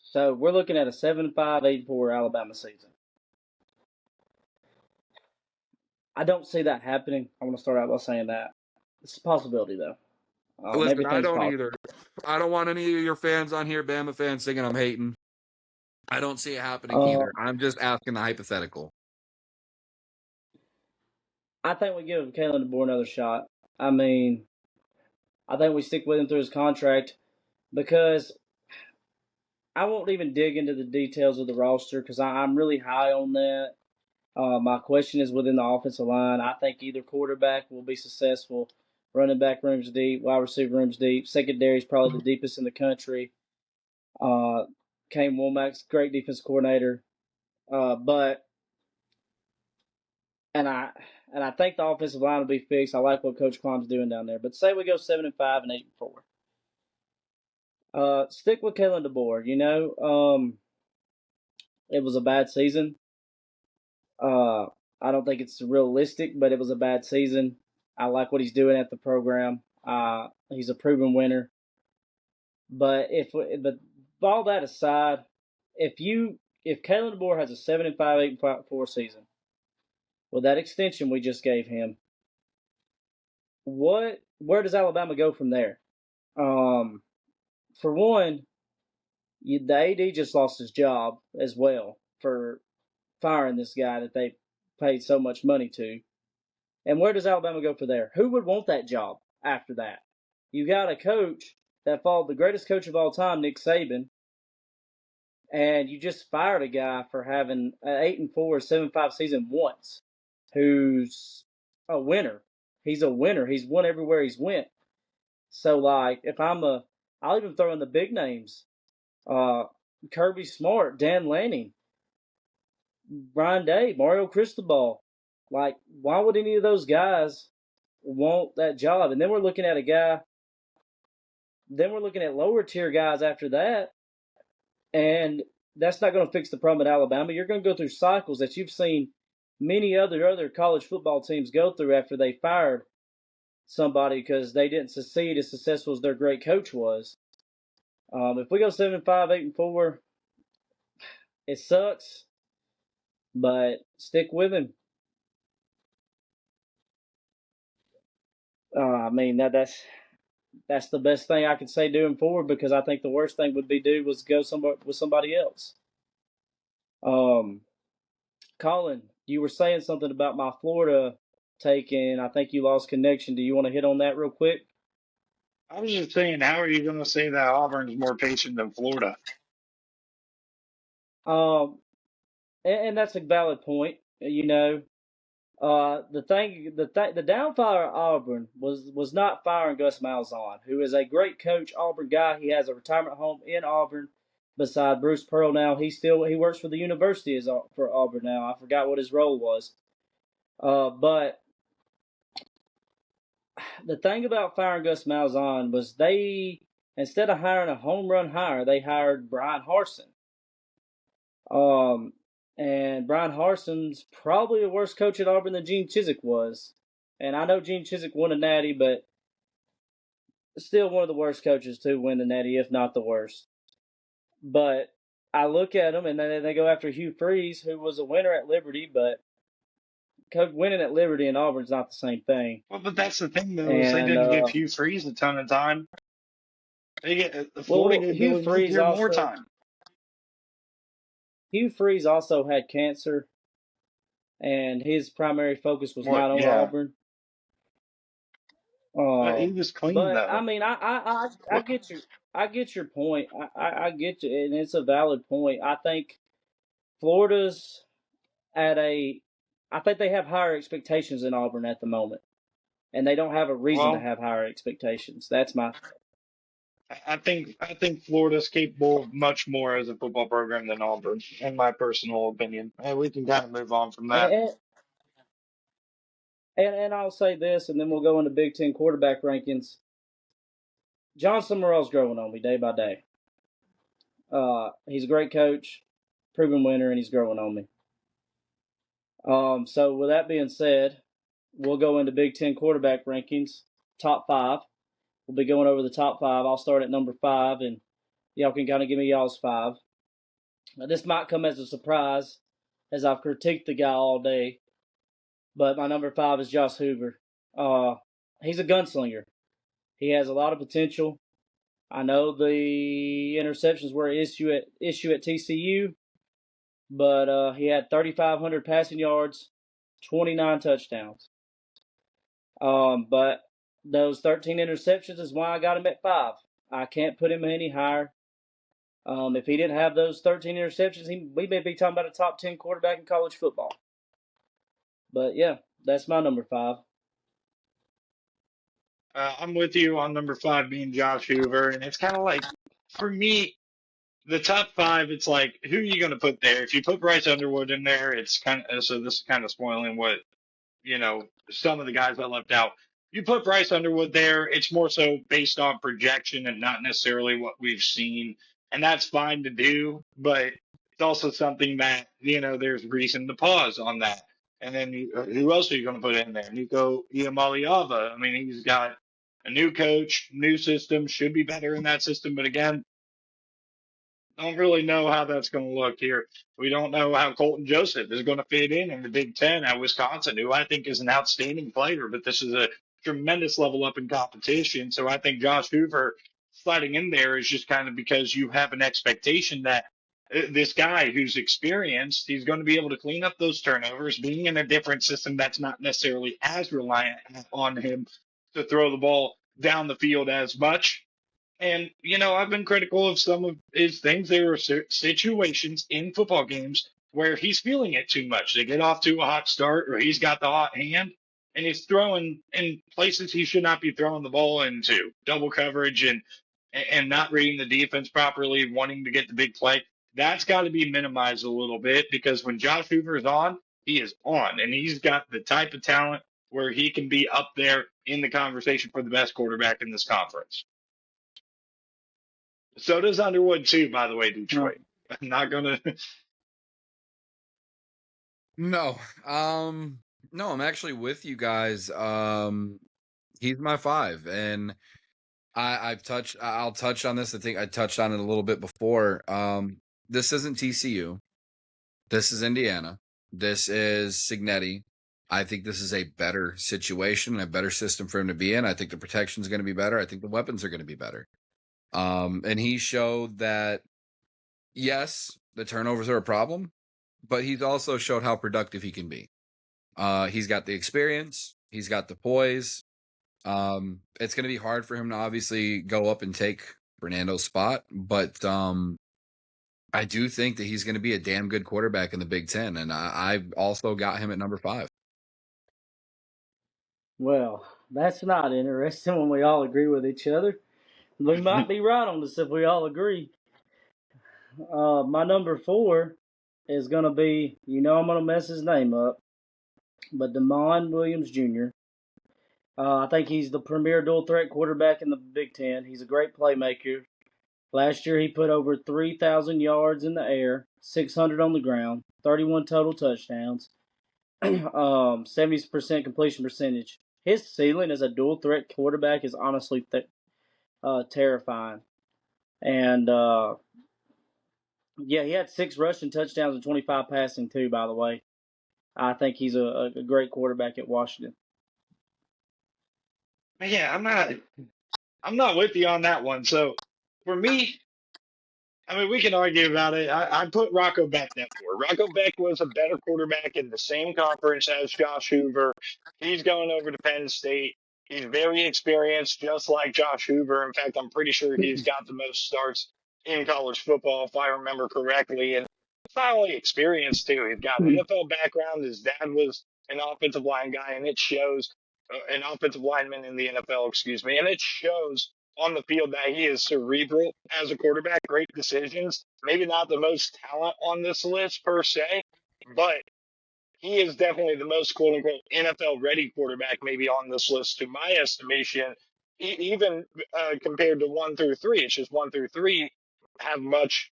So we're looking at a 7-5, 8-4 Alabama season. I don't see that happening. I want to start out by saying that. It's a possibility, though. Listen, I Everything's don't possible. either. I don't want any of your fans on here, Bama fans, thinking I'm hating. I don't see it happening either. I'm just asking the hypothetical. I think we give Kalen DeBoer another shot. I mean, I think we stick with him through his contract because I won't even dig into the details of the roster because I'm really high on that. My question is within the offensive line. I think either quarterback will be successful. Running back room's deep, wide receiver room's deep. Secondary is probably the deepest in the country. Kane Womack's great defense coordinator. But and I think the offensive line will be fixed. I like what Coach Klom's doing down there. But say we go 7-5 and 8-4. Stick with Kalen DeBoer. It was a bad season. I don't think it's realistic, but it was a bad season. I like what he's doing at the program. He's a proven winner. But all that aside, if Kalen DeBoer has a 7-5, 8-4 season with that extension we just gave him, where does Alabama go from there? For one, the AD just lost his job as well for firing this guy that they paid so much money to. And where does Alabama go from there? Who would want that job after that? You got a coach that followed the greatest coach of all time, Nick Saban, and you just fired a guy for having an 8-4, 7-5 season once, who's a winner. He's a winner. He's won everywhere he's went. So, like, I'll even throw in the big names. Kirby Smart, Dan Lanning, Brian Day, Mario Cristobal. Like, why would any of those guys want that job? And then we're looking at lower tier guys after that. And that's not going to fix the problem at Alabama. You're going to go through cycles that you've seen many other college football teams go through after they fired somebody because they didn't succeed as successful as their great coach was. If we go 7-5, 8-4, it sucks, but stick with him. I mean that's the best thing I could say doing forward because I think the worst thing would be do was go with somebody else. Colin, you were saying something about my Florida take, and I think you lost connection. Do you want to hit on that real quick? I was just saying, how are you going to say that Auburn's more patient than Florida? Um, and that's a valid point. You know, the downfall of Auburn was not firing Gus Malzahn, who is a great coach, Auburn guy. He has a retirement home in Auburn. Beside Bruce Pearl now, he works for the university for Auburn now. I forgot what his role was. But the thing about firing Gus Malzahn was they, instead of hiring a home run hire, they hired Brian Harsin. And Brian Harson's probably a worse coach at Auburn than Gene Chizik was. And I know Gene Chizik won a natty, but still one of the worst coaches to win the natty, if not the worst. But I look at them, and then they go after Hugh Freeze, who was a winner at Liberty, but winning at Liberty and Auburn's not the same thing. Well, but that's the thing, though, is they And didn't give Hugh Freeze a ton of time. Florida gave Hugh Billy Freeze Napier more time. Hugh Freeze also had cancer, and his primary focus was not on Yeah. Auburn. He was clean, but though. I mean, I get you. I get your point. I get you, and it's a valid point. I think Florida's I think they have higher expectations than Auburn at the moment, and they don't have a reason to have higher expectations. That's my. I think Florida's capable of much more as a football program than Auburn, in my personal opinion. And we can kind of move on from that. And I'll say this, and then we'll go into Big Ten quarterback rankings. John Summerall's growing on me day by day. He's a great coach, proven winner, and he's growing on me. So with that being said, we'll go into Big Ten quarterback rankings, top 5. We'll be going over the top 5. I'll start at number 5, and y'all can kind of give me y'all's 5. Now, this might come as a surprise, as I've critiqued the guy all day, but my number 5 is Josh Hoover. He's a gunslinger. He has a lot of potential. I know the interceptions were an issue at TCU, but he had 3,500 passing yards, 29 touchdowns. But those 13 interceptions is why I got him at 5. I can't put him any higher. If he didn't have those 13 interceptions, we may be talking about a top 10 quarterback in college football. But yeah, that's my number 5. I'm with you on number 5 being Josh Hoover, and it's kind of like, for me, the top 5, it's like, who are you going to put there? If you put Bryce Underwood in there, it's kind of, so this is kind of spoiling what, some of the guys I left out. You put Bryce Underwood there, it's more so based on projection and not necessarily what we've seen. And that's fine to do, but it's also something that, there's reason to pause on that. And then who else are you going to put in there? Nico Iamaleava. I mean, he's got a new coach, new system, should be better in that system. But again, don't really know how that's going to look here. We don't know how Colton Joseph is going to fit in the Big Ten at Wisconsin, who I think is an outstanding player, but this is a tremendous level up in competition. So I think Josh Hoover sliding in there is just kind of because you have an expectation that this guy who's experienced, he's going to be able to clean up those turnovers, being in a different system that's not necessarily as reliant on him to throw the ball down the field as much. And, I've been critical of some of his things. There are situations in football games where he's feeling it too much. They get off to a hot start or he's got the hot hand and he's throwing in places he should not be throwing the ball into. Double coverage and not reading the defense properly, wanting to get the big play. That's got to be minimized a little bit because when Josh Hoover is on, he is on. And he's got the type of talent where he can be up there in the conversation for the best quarterback in this conference. So does Underwood too, by the way, Detroit. I'm not gonna. No. No, I'm actually with you guys. He's my 5, and I'll touch on this. I think I touched on it a little bit before. This isn't TCU. This is Indiana. This is Signetti. I think this is a better situation, a better system for him to be in. I think the protection is going to be better. I think the weapons are going to be better. And he showed that, yes, the turnovers are a problem, but he's also showed how productive he can be. He's got the experience. He's got the poise. It's going to be hard for him to obviously go up and take Fernando's spot, but I do think that he's going to be a damn good quarterback in the Big Ten, and I've also got him at number 5. Well, that's not interesting when we all agree with each other. We might be right on this if we all agree. My number 4 is going to be, I'm going to mess his name up, but Damon Williams Jr. I think he's the premier dual threat quarterback in the Big Ten. He's a great playmaker. Last year, he put over 3,000 yards in the air, 600 on the ground, 31 total touchdowns, 70% completion percentage. His ceiling as a dual threat quarterback is honestly terrifying. And yeah, he had 6 rushing touchdowns and 25 passing too. By the way, I think he's a great quarterback at Washington. Yeah, I'm not with you on that one. So for me, I mean, we can argue about it. I put Rocco Beck there for. Rocco Beck was a better quarterback in the same conference as Josh Hoover. He's going over to Penn State. He's very experienced, just like Josh Hoover. In fact, I'm pretty sure he's got the most starts in college football, if I remember correctly. And it's not only experience, too. He's got an NFL background. His dad was an offensive line guy, and it shows an offensive lineman in the NFL, excuse me, and it shows on the field that he is cerebral as a quarterback, great decisions. Maybe not the most talent on this list per se, but he is definitely the most quote unquote NFL ready quarterback maybe on this list to my estimation. Even compared to 1 through 3, it's just 1 through 3 have a much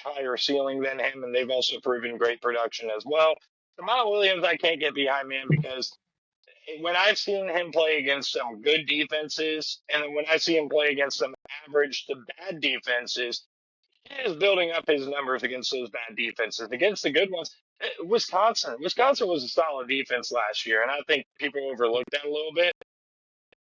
higher ceiling than him, and they've also proven great production as well. Jamal Williams, I can't get behind, man, because when I've seen him play against some good defenses, and when I see him play against some average to bad defenses, he is building up his numbers against those bad defenses. Against the good ones, Wisconsin was a solid defense last year, and I think people overlooked that a little bit.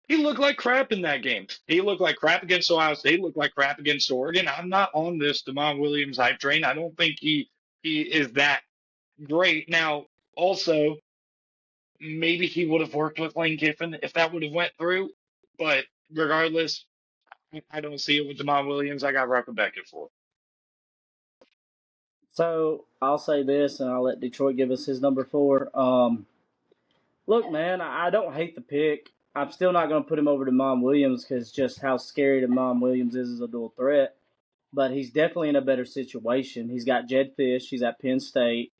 He looked like crap in that game. He looked like crap against Ohio State. Looked like crap against Oregon. I'm not on this Damon Williams hype train. I don't think he is that great. Now, also, maybe he would have worked with Lane Kiffin if that would have went through. But regardless, I don't see it with Damon Williams. I got Rocco Beckett for. So I'll say this, and I'll let Detroit give us his number 4. Look, man, I don't hate the pick. I'm still not going to put him over to Mom Williams because just how scary Mom Williams is as a dual threat. But he's definitely in a better situation. He's got Jed Fish. He's at Penn State.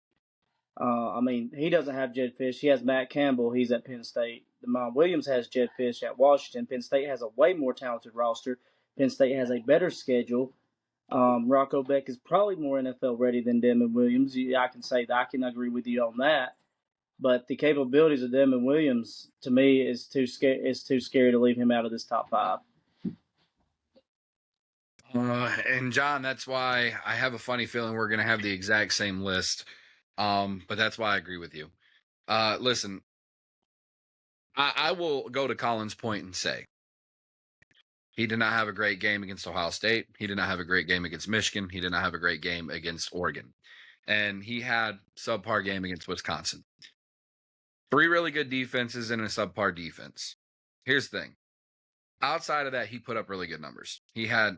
I mean, he doesn't have Jed Fish. He has Matt Campbell. He's at Penn State. Mom Williams has Jed Fish at Washington. Penn State has a way more talented roster. Penn State has a better schedule. Rocco Beck is probably more NFL ready than Demon Williams. I can say that. I can agree with you on that. But the capabilities of Demon Williams, to me, is too scary to leave him out of this top 5. And John, that's why I have a funny feeling we're going to have the exact same list. But that's why I agree with you. Listen, I will go to Colin's point and say he did not have a great game against Ohio State. He did not have a great game against Michigan. He did not have a great game against Oregon. And he had subpar game against Wisconsin. 3 really good defenses and a subpar defense. Here's the thing. Outside of that, he put up really good numbers. He had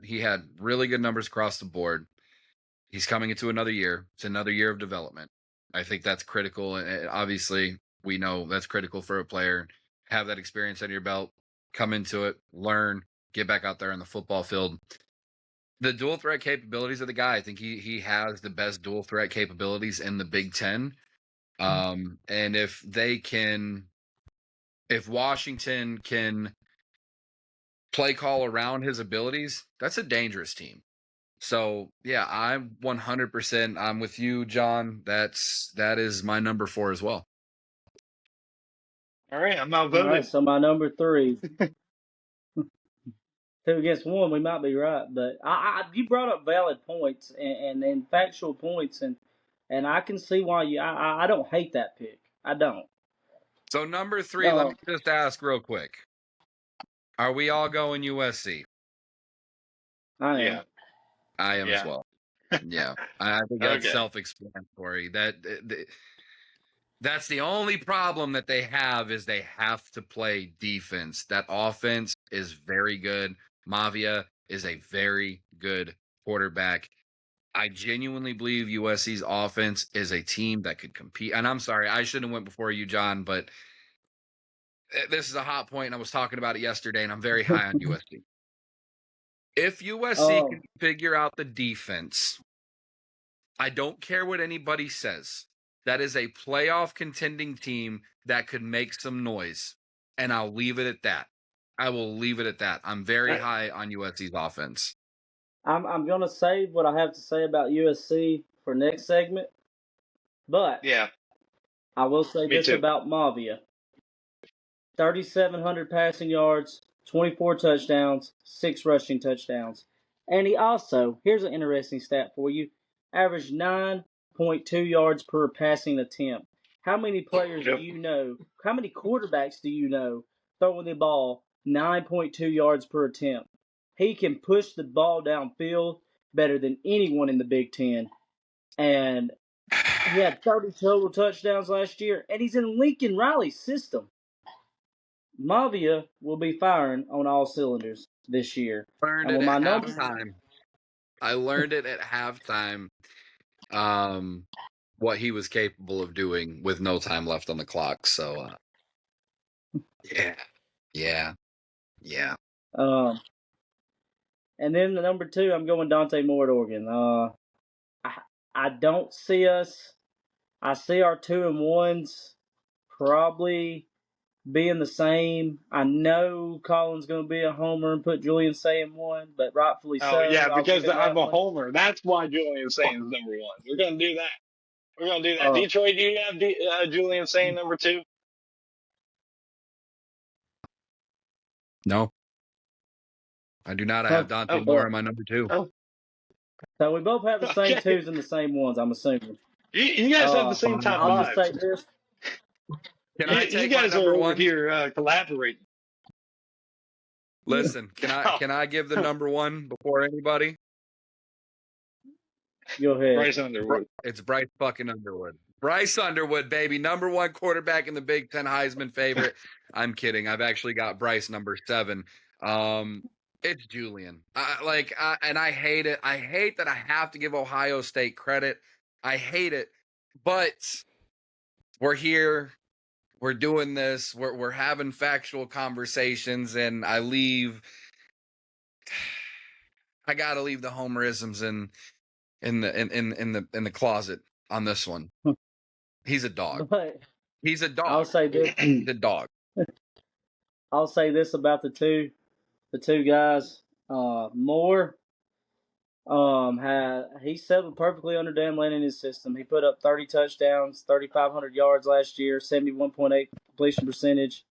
really good numbers across the board. He's coming into another year. It's another year of development. I think that's critical. And obviously, we know that's critical for a player. Have that experience under your belt, come into it, learn, get back out there on the football field. The dual threat capabilities of the guy, I think he has the best dual threat capabilities in the Big Ten. And if Washington can play call around his abilities, that's a dangerous team. So yeah, I'm 100%. I'm with you, John. That is my number 4 as well. All right, I'm All right, outvoted. so my number 3, 2-1, we might be right, but you brought up valid points and factual points, and I can see why I don't hate that pick. I don't. So number 3, let No, me just ask real quick. Are we all going USC? I am. Yeah, I am as yeah. well. Yeah, I think that's Okay. self-explanatory. That's the only problem that they have is they have to play defense. That offense is very good. Mavia is a very good quarterback. I genuinely believe USC's offense is a team that could compete. And I'm sorry, I shouldn't have went before you, John, but this is a hot point, and I was talking about it yesterday, and I'm very high on USC. If USC Oh, can figure out the defense, I don't care what anybody says. That is a playoff contending team that could make some noise. And I'll leave it at that. I will leave it at that. I'm very high on USC's offense. I'm gonna save what I have to say about USC for next segment, but Yeah, I will say me this too. about Mavia: 3,700 passing yards, 24 touchdowns, 6 rushing touchdowns. And he also, here's an interesting stat for you, averaged 9.2 yards per passing attempt. How many players do Yep. you know, how many quarterbacks do you know throwing the ball 9.2 yards per attempt? He can push the ball downfield better than anyone in the Big Ten. And he had 30 total touchdowns last year, and he's in Lincoln Riley's system. Mavia will be firing on all cylinders this year. Learned And it with at my number, halftime. I learned it at halftime. What he was capable of doing with no time left on the clock. So yeah, yeah, yeah. um, and then the number 2, I'm going Dante Moore at Oregon. I I don't see us. I see our 2-1s probably being the same. I know Colin's going to be a homer and put Julian saying one, but rightfully Oh so. yeah, I'll give because him I'm that a one. homer. That's why Julian Sain's number 1. We're gonna do that. We're gonna do that. Uh, Detroit, do you have Julian Sain number 2? No, I do not. I have huh, Dante Oh, Moore well, in my number 2. oh, so we both have the same okay. 2s and the same 1s, I'm assuming. You guys have the same top I'll just 5. say this. Can I You take my guys are number over 1? here collaborating. Listen, can I give the number 1 before anybody? Go ahead. Bryce Underwood. It's Bryce fucking Underwood. Bryce Underwood, baby, number 1 quarterback in the Big Ten, Heisman favorite. I'm kidding. I've actually got Bryce number 7. It's Julian. And I hate it. I hate that I have to give Ohio State credit. I hate it, but we're here. We're doing this. We're having factual conversations, and I gotta leave the homerisms in the closet on this one. He's a dog. But He's a I'll dog. say this. He's a dog. I'll say this about the two guys. Moore, he settled perfectly under Dan Lanning in his system. He put up 30 touchdowns, 3,500 yards last year, 71.8 completion percentage.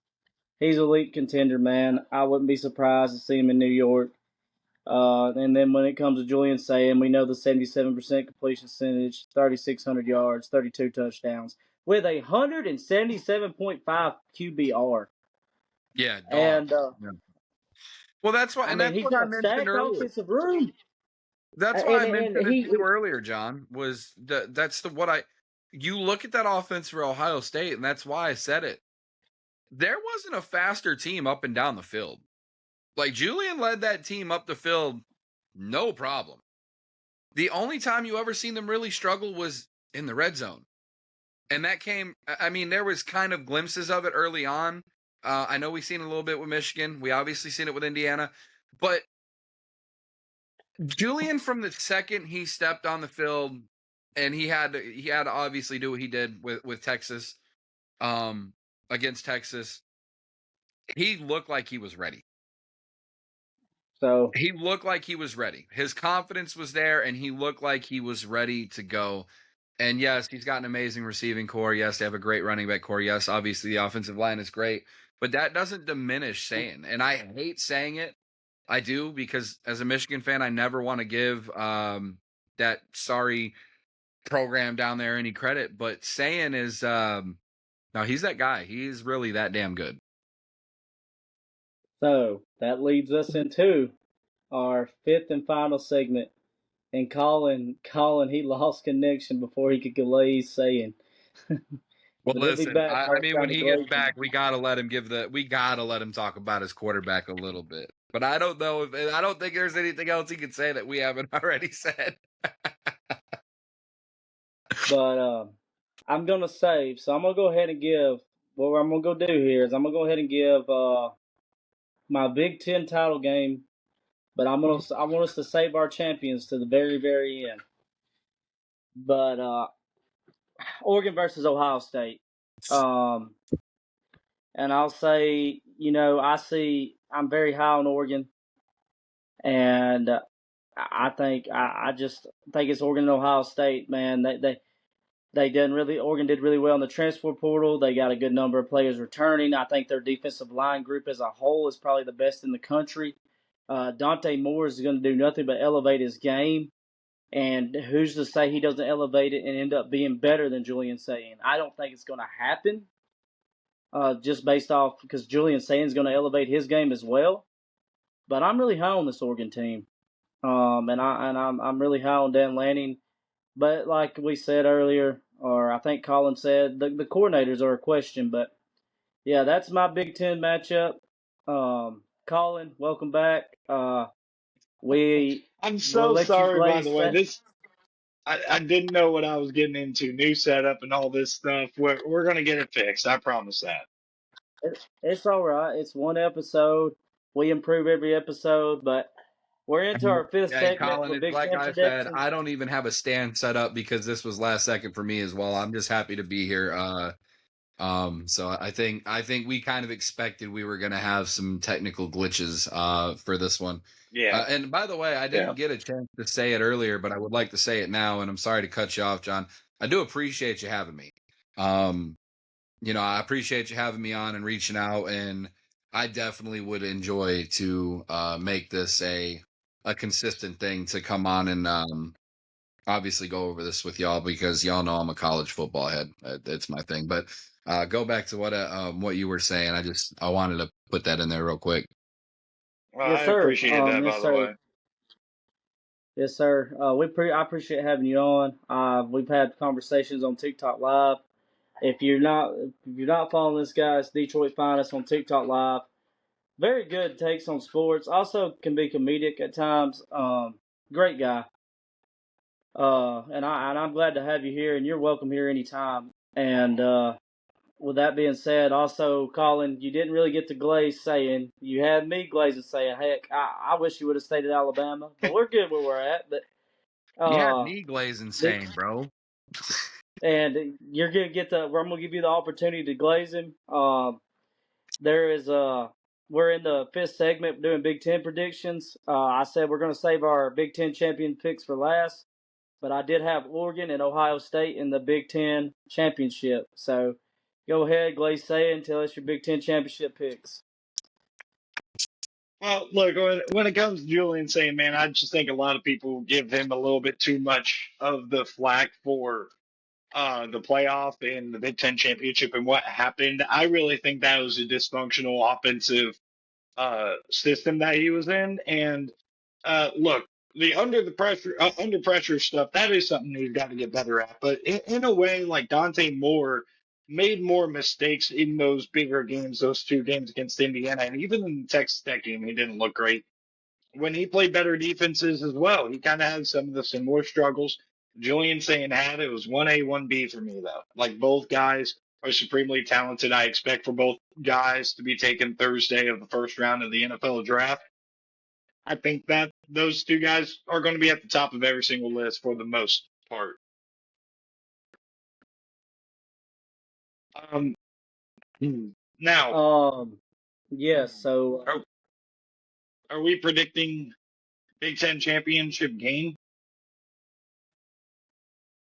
He's elite contender, man. I wouldn't be surprised to see him in New York. And then when it comes to Julian Saying, we know the 77% completion percentage, 3,600 yards, 32 touchdowns, with a 177.5 QBR. Yeah, dog. And Yeah. Well, that's why, I and mean, that's he's what I got mentioned stacked earlier. offensive room, That's why I and mentioned it to he you earlier, John. You look at that offense for Ohio State, and that's why I said it. There wasn't a faster team up and down the field. Like Julian led that team up the field, no problem. The only time you ever seen them really struggle was in the red zone. And that came, I mean, there was kind of glimpses of it early on. I know we've seen it a little bit with Michigan. We obviously seen it with Indiana. But Julian, from the second he stepped on the field, and he had to obviously do what he did with Texas, against Texas, he looked like he was ready. So he looked like he was ready. His confidence was there, and he looked like he was ready to go. And yes, he's got an amazing receiving core. Yes, they have a great running back core. Yes, obviously the offensive line is great, but that doesn't diminish saying. And I hate saying it. I do, because as a Michigan fan, I never want to give that sorry program down there any credit. But saying is, no, he's that guy. He's really that damn good. So that leads us into our fifth and final segment. And Colin, he lost connection before he could glaze saying. Well, But he'll be listen, back I right mean, trying when to he gets glaze him. back, we gotta let him talk about his quarterback a little bit. But I don't know I don't think there's anything else he could say that we haven't already said. But I'm gonna save. So I'm gonna go ahead and give. What I'm gonna go do here is I'm gonna go ahead and give my Big Ten title game. But I want us to save our champions to the very very end. But Oregon versus Ohio State. Um, and I'll say, I'm very high on Oregon, and I just think it's Oregon and Ohio State, man. They did really Oregon did really well in the transfer portal. They got a good number of players returning. I think their defensive line group as a whole is probably the best in the country. Dante Moore is going to do nothing but elevate his game. And who's to say he doesn't elevate it and end up being better than Julian Sayin? I don't think it's going to happen, just based off because Julian Sayin is going to elevate his game as well. But I'm really high on this Oregon team, I'm really high on Dan Lanning. But like we said earlier, or I think Colin said, the coordinators are a question. But yeah, that's my Big Ten matchup. Colin, welcome back. We I'm will so let you sorry, by the glaze. way. I didn't know what I was getting into. New setup and all this stuff. We're gonna get it fixed. I promise that. It's all right. It's one episode. We improve every episode, but we're into our fifth Hey, segment Colin, for it's Big like Ten I said, predictions. I don't even have a stand set up because this was last second for me as well. I'm just happy to be here. So I think we kind of expected we were gonna have some technical glitches for this one. Yeah, And by the way, I yeah. didn't get a chance to say it earlier, but I would like to say it now, and I'm sorry to cut you off, John. I do appreciate you having me. Um, I appreciate you having me on and reaching out, and I definitely would enjoy to make this a consistent thing to come on and obviously go over this with y'all because y'all know I'm a college football head. It's my thing. But go back to what you were saying. I wanted to put that in there real quick. Well, Yes, I sir. appreciate that, by Yes, the sir. way. Yes, sir. I appreciate having you on. We've had conversations on TikTok Live. If you're not following this guy, it's Detroit Finest on TikTok Live. Very good takes on sports. Also can be comedic at times. Great guy. And I'm glad to have you here, and you're welcome here anytime. And with that being said, also Colin, you didn't really get to glaze saying you had me glazing saying, heck, I wish you would have stayed at Alabama, but we're good where we're at. But You had uh, me glaze the, insane, bro. and you're gonna get the. I'm gonna give you the opportunity to glaze him. There is we're in the fifth segment doing Big Ten predictions. I said we're gonna save our Big Ten champion picks for last, but I did have Oregon and Ohio State in the Big Ten championship. So go ahead, Glaze, say it and tell us your Big Ten championship picks. Well, look, when it comes to Julian saying, man, I just think a lot of people give him a little bit too much of the flack for the playoff and the Big Ten championship and what happened. I really think that was a dysfunctional offensive system that he was in. And look, the under pressure stuff, that is something he's got to get better at. But in a way, like Dante Moore made more mistakes in those bigger games, those two games against Indiana, and even in the Texas Tech game, he didn't look great. When he played better defenses as well, he kind of had some of the similar struggles Julian Sayin had. It was 1A, 1B for me, though. Like, both guys are supremely talented. I expect for both guys to be taken Thursday of the first round of the NFL draft. I think that those two guys are going to be at the top of every single list for the most part. Um, now, Yes. So oh, Are we predicting Big Ten championship game?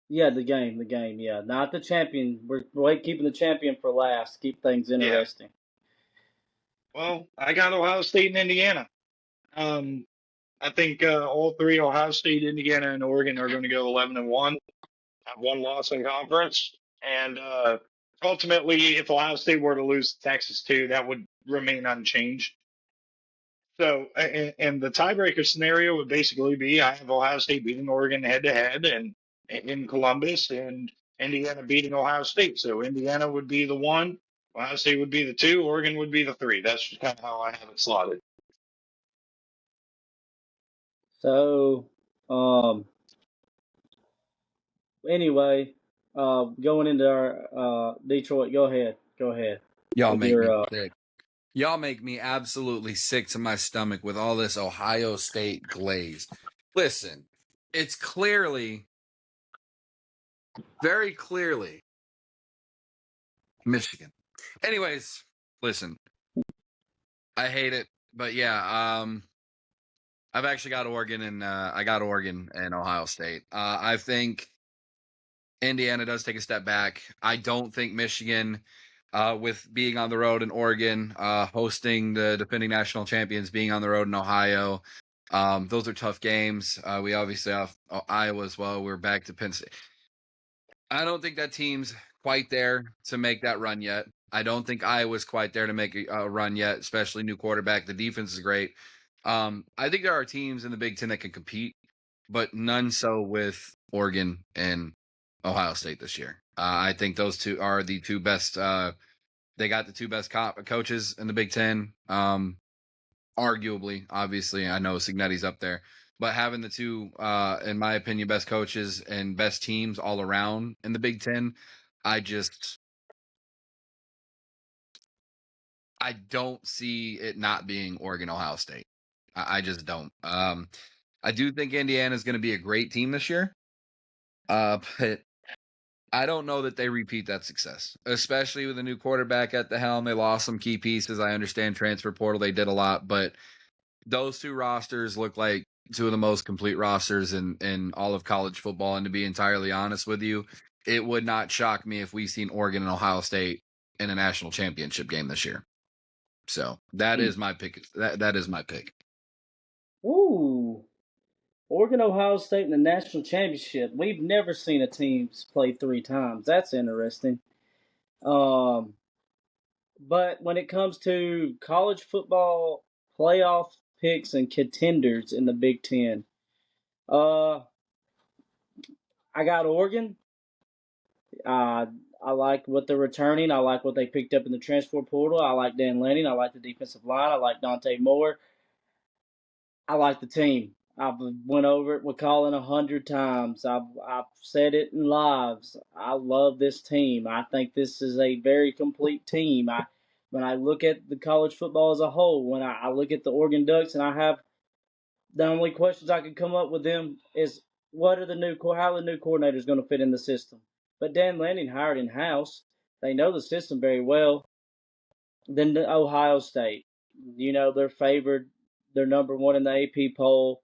Yeah, the game. Yeah, not the champion. We're keeping the champion for last. Keep things Yeah. interesting. Well, I got Ohio State and Indiana. Um, I think all three, Ohio State, Indiana, and Oregon, are going to go 11-1, have one loss in conference. And ultimately, if Ohio State were to lose to Texas too, that would remain unchanged. So, and the tiebreaker scenario would basically be I have Ohio State beating Oregon head to head, and in Columbus, and Indiana beating Ohio State. So Indiana would be the one, Ohio State would be the two, Oregon would be the three. That's just kind of how I have it slotted. So, anyway, going into our Detroit. Go ahead Y'all with make me your. sick. Y'all make me absolutely sick to my stomach with all this Ohio State glaze. Listen, it's clearly, very clearly, Michigan. Anyways, listen, I hate it, but yeah, I've actually got Oregon, and I got Oregon and Ohio State. I think Indiana does take a step back. I don't think Michigan, with being on the road in Oregon, hosting the defending national champions, being on the road in Ohio, those are tough games. We obviously have Iowa as well. We're back to Penn State. I don't think that team's quite there to make that run yet. I don't think Iowa's quite there to make a run yet, especially new quarterback. The defense is great. I think there are teams in the Big Ten that can compete, but none so with Oregon and Ohio State this year. I think those two are the two best. They got the two best coaches in the Big Ten. Arguably, obviously, I know Signetti's up there, but having the two, in my opinion, best coaches and best teams all around in the Big Ten, I don't see it not being Oregon, Ohio State. I just don't. I do think Indiana is going to be a great team this year, but I don't know that they repeat that success, especially with a new quarterback at the helm. They lost some key pieces. I understand transfer portal, they did a lot, but those two rosters look like two of the most complete rosters in all of college football. And to be entirely honest with you, it would not shock me if we've seen Oregon and Ohio State in a national championship game this year. So that is my pick. That is my pick. Ooh, Oregon, Ohio State in the national championship. We've never seen a team play three times. That's interesting. Um, but when it comes to college football playoff picks and contenders in the Big Ten, uh, I got Oregon. Uh, I like what they're returning. I like what they picked up in the transfer portal. I like Dan Lanning. I like the defensive line. I like Dante Moore. I like the team. I've went over it with Colin 100 times. I've said it in lives. I love this team. I think this is a very complete team. When I look at the college football as a whole, when I look at the Oregon Ducks, and I have the only questions I could come up with them is how are the new coordinators going to fit in the system? But Dan Lanning hired in house. They know the system very well. Then the Ohio State, they're favored. They're number one in the AP poll.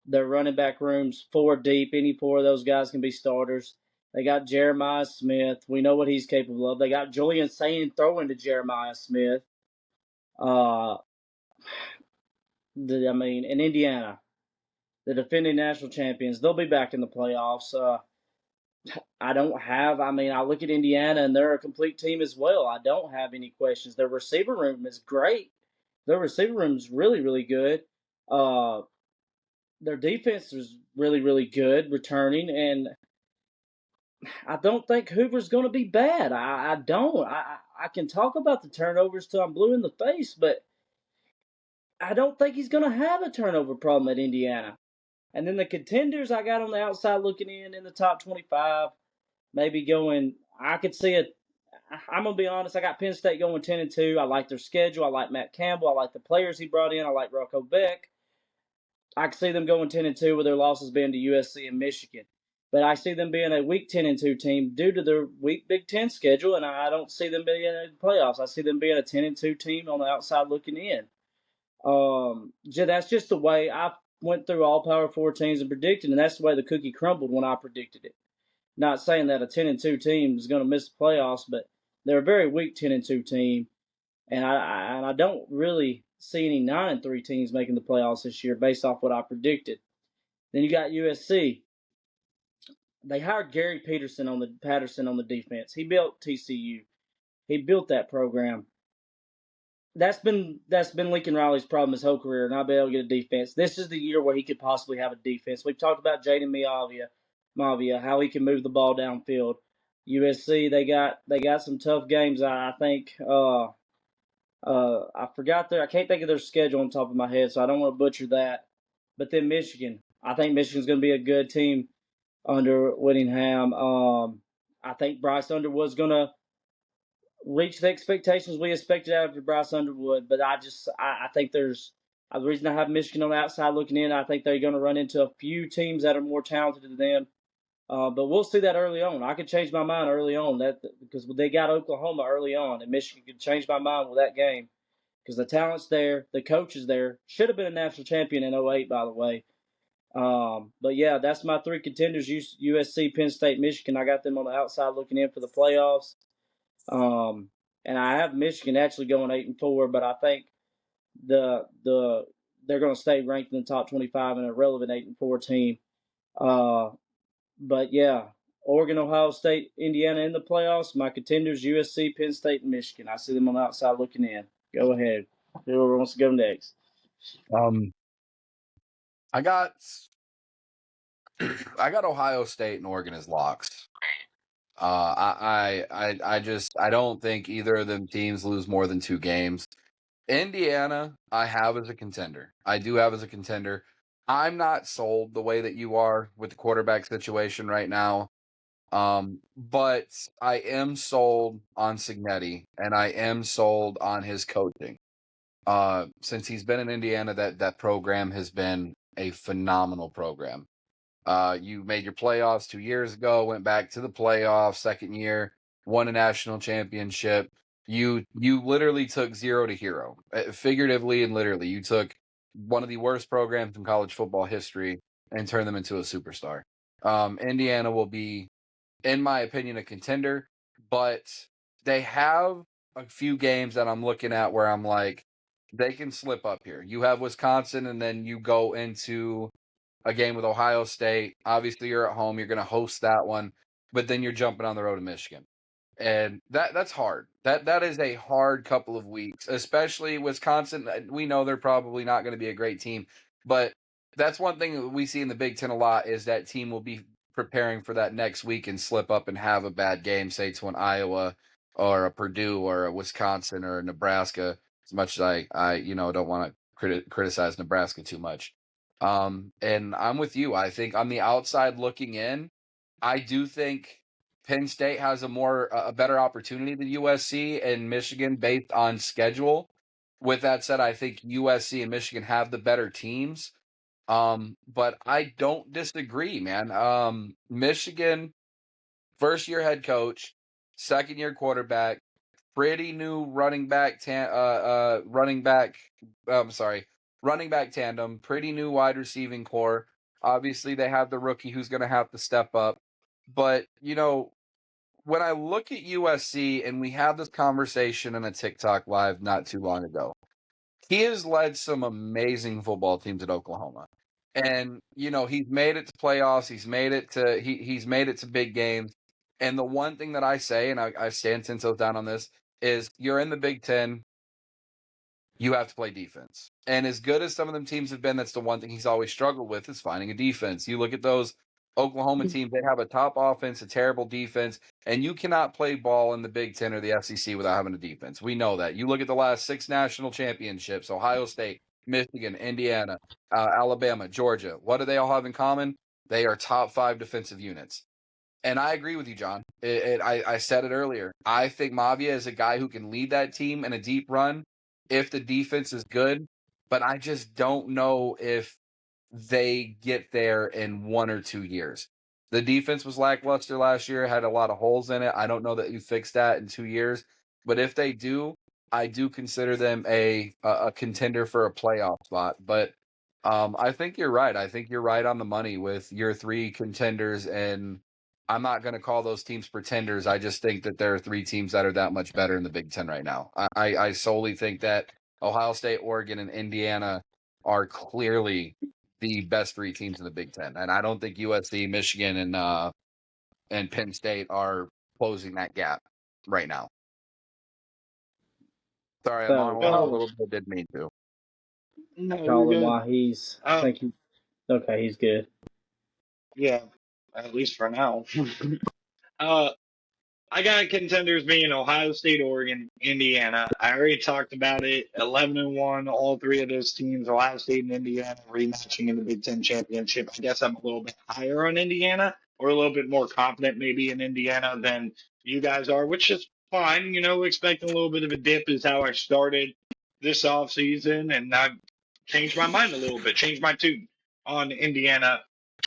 Their running back room's four deep. Any four of those guys can be starters. They got Jeremiah Smith. We know what he's capable of. They got Julian Sayin throwing to Jeremiah Smith. Uh, in Indiana, the defending national champions, they'll be back in the playoffs. I look at Indiana and they're a complete team as well. I don't have any questions. Their receiver room is great. Their receiver room is really, really good. Uh, their defense is really, really good returning, and I don't think Hoover's going to be bad. I don't. I can talk about the turnovers till I'm blue in the face, but I don't think he's going to have a turnover problem at Indiana. And then the contenders I got on the outside looking in the top 25, maybe going. I could see it. I'm gonna be honest. I got Penn State going 10-2. I like their schedule. I like Matt Campbell. I like the players he brought in. I like Rocco Beck. I can see them going 10-2 with their losses being to USC and Michigan. But I see them being a weak 10-2 team due to their weak Big Ten schedule, and I don't see them being in the playoffs. I see them being a 10-2 team on the outside looking in. That's just the way I went through all Power Four teams and predicted, and that's the way the cookie crumbled when I predicted it. Not saying that a 10-2 team is going to miss the playoffs, but they're a very weak 10-2 team, and I don't really see any 9-3 teams making the playoffs this year based off what I predicted. Then you got USC. They hired Gary Patterson on the defense. He built TCU. He built that program. That's been Lincoln Riley's problem his whole career, not being able to get a defense. This is the year where he could possibly have a defense. We've talked about Jaden Mavia, how he can move the ball downfield. USC, they got some tough games. I think I can't think of their schedule on top of my head, so I don't want to butcher that. But then Michigan, I think Michigan's going to be a good team under Whittingham. I think Bryce Underwood's going to reach the expectations we expected out of Bryce Underwood, but I think there's the reason I have Michigan on the outside looking in. I think they're going to run into a few teams that are more talented than them, but we'll see that early on. I could change my mind early on because they got Oklahoma early on, and Michigan could change my mind with that game because the talent's there, the coach is there. Should have been a national champion in '08, by the way. But yeah, that's my three contenders: USC, Penn State, Michigan. I got them on the outside looking in for the playoffs. And I have Michigan actually going 8-4, but I think the they're going to stay ranked in the top 25 and a relevant 8-4 team. But yeah, Oregon, Ohio State, Indiana in the playoffs. My contenders: USC, Penn State, and Michigan. I see them on the outside looking in. Go ahead, whoever wants to go next. I got Ohio State and Oregon as locks. I don't think either of them teams lose more than 2 games. Indiana, I have as a contender. I do have as a contender. I'm not sold the way that you are with the quarterback situation right now. But I am sold on Cignetti, and I am sold on his coaching. Since he's been in Indiana, that program has been a phenomenal program. You made your playoffs 2 years ago, went back to the playoffs, second year, won a national championship. You literally took 0 to hero, figuratively and literally. You took one of the worst programs in college football history and turned them into a superstar. Indiana will be, in my opinion, a contender, but they have a few games that I'm looking at where I'm like, they can slip up here. You have Wisconsin, and then you go into a game with Ohio State. Obviously, you're at home. You're going to host that one, but then you're jumping on the road to Michigan, and that's hard. That is a hard couple of weeks, especially Wisconsin. We know they're probably not going to be a great team, but that's one thing that we see in the Big Ten a lot is that team will be preparing for that next week and slip up and have a bad game, say to an Iowa or a Purdue or a Wisconsin or a Nebraska. As much as I don't want to criticize Nebraska too much. And I'm with you. I think on the outside looking in, I do think Penn State has a better opportunity than USC and Michigan based on schedule. With that said, I think USC and Michigan have the better teams. But I don't disagree, man. Michigan, first year head coach, second year quarterback, pretty new running back tandem, pretty new wide receiving core. Obviously, they have the rookie who's going to have to step up. But, when I look at USC, and we had this conversation in a TikTok live not too long ago, he has led some amazing football teams at Oklahoma. And, he's made it to playoffs. He's made it to big games. And the one thing that I say, and I stand 10 toes down on this, is you're in the Big Ten, you have to play defense. And as good as some of them teams have been, that's the one thing he's always struggled with is finding a defense. You look at those Oklahoma teams, they have a top offense, a terrible defense, and you cannot play ball in the Big Ten or the SEC without having a defense. We know that. You look at the last 6 national championships, Ohio State, Michigan, Indiana, Alabama, Georgia. What do they all have in common? They are top 5 defensive units. And I agree with you, John. I said it earlier. I think Mavia is a guy who can lead that team in a deep run if the defense is good, but I just don't know if they get there in 1 or 2 years. The defense was lackluster last year, had a lot of holes in it. I don't know that you fix that in 2 years, but if they do, I do consider them a contender for a playoff spot, but I think you're right. I think you're right on the money with your three contenders, and I'm not going to call those teams pretenders. I just think that there are three teams that are that much better in the Big Ten right now. I solely think that Ohio State, Oregon, and Indiana are clearly the best three teams in the Big Ten, and I don't think USC, Michigan, and Penn State are closing that gap right now. Sorry, I So, monologued a little bit. Didn't mean to. No, call you're him good. while he's. Um, Think he, okay, he's good. yeah, at least for now. uh, I got contenders being Ohio State, Oregon, Indiana. I already talked about it. 11-1, all three of those teams, Ohio State and Indiana, rematching in the Big Ten championship. I guess I'm a little bit higher on Indiana, or a little bit more confident maybe in Indiana than you guys are, which is fine. Expecting a little bit of a dip is how I started this offseason, and I've changed my mind a little bit, changed my tune on Indiana.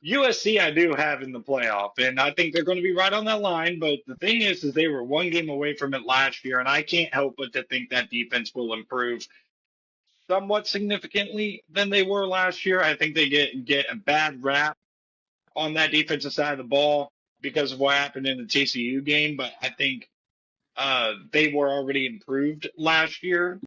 USC I do have in the playoff, and I think they're going to be right on that line. But the thing is they were one game away from it last year, and I can't help but to think that defense will improve somewhat significantly than they were last year. I think they get a bad rap on that defensive side of the ball because of what happened in the TCU game, but I think they were already improved last year.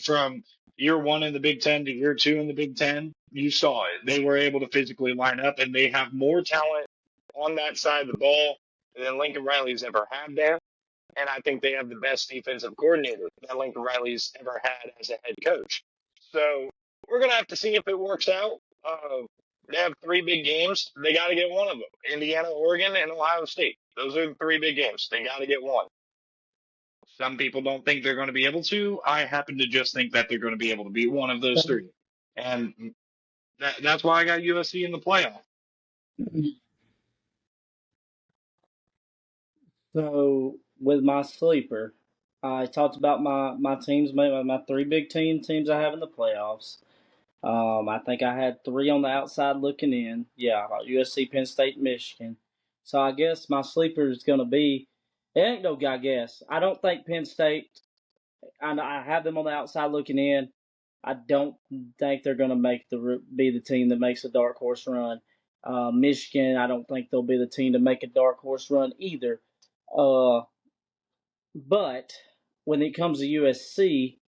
From year one in the Big Ten to year two in the Big Ten, you saw it. They were able to physically line up, and they have more talent on that side of the ball than Lincoln Riley's ever had there. And I think they have the best defensive coordinator that Lincoln Riley's ever had as a head coach. So we're going to have to see if it works out. They have three big games. They got to get one of them. Indiana, Oregon, and Ohio State. Those are the three big games. They got to get one. Some people don't think they're going to be able to. I happen to just think that they're going to be able to beat one of those three. And that's why I got USC in the playoff. So with my sleeper, I talked about my teams, my three big teams I have in the playoffs. I think I had three on the outside looking in. Yeah, USC, Penn State, Michigan. So I guess my sleeper is going to be. It ain't no guy guess. I don't think Penn State. I have them on the outside looking in. I don't think they're going to be the team that makes a dark horse run. Michigan, I don't think they'll be the team to make a dark horse run either. Uh, but when it comes to USC,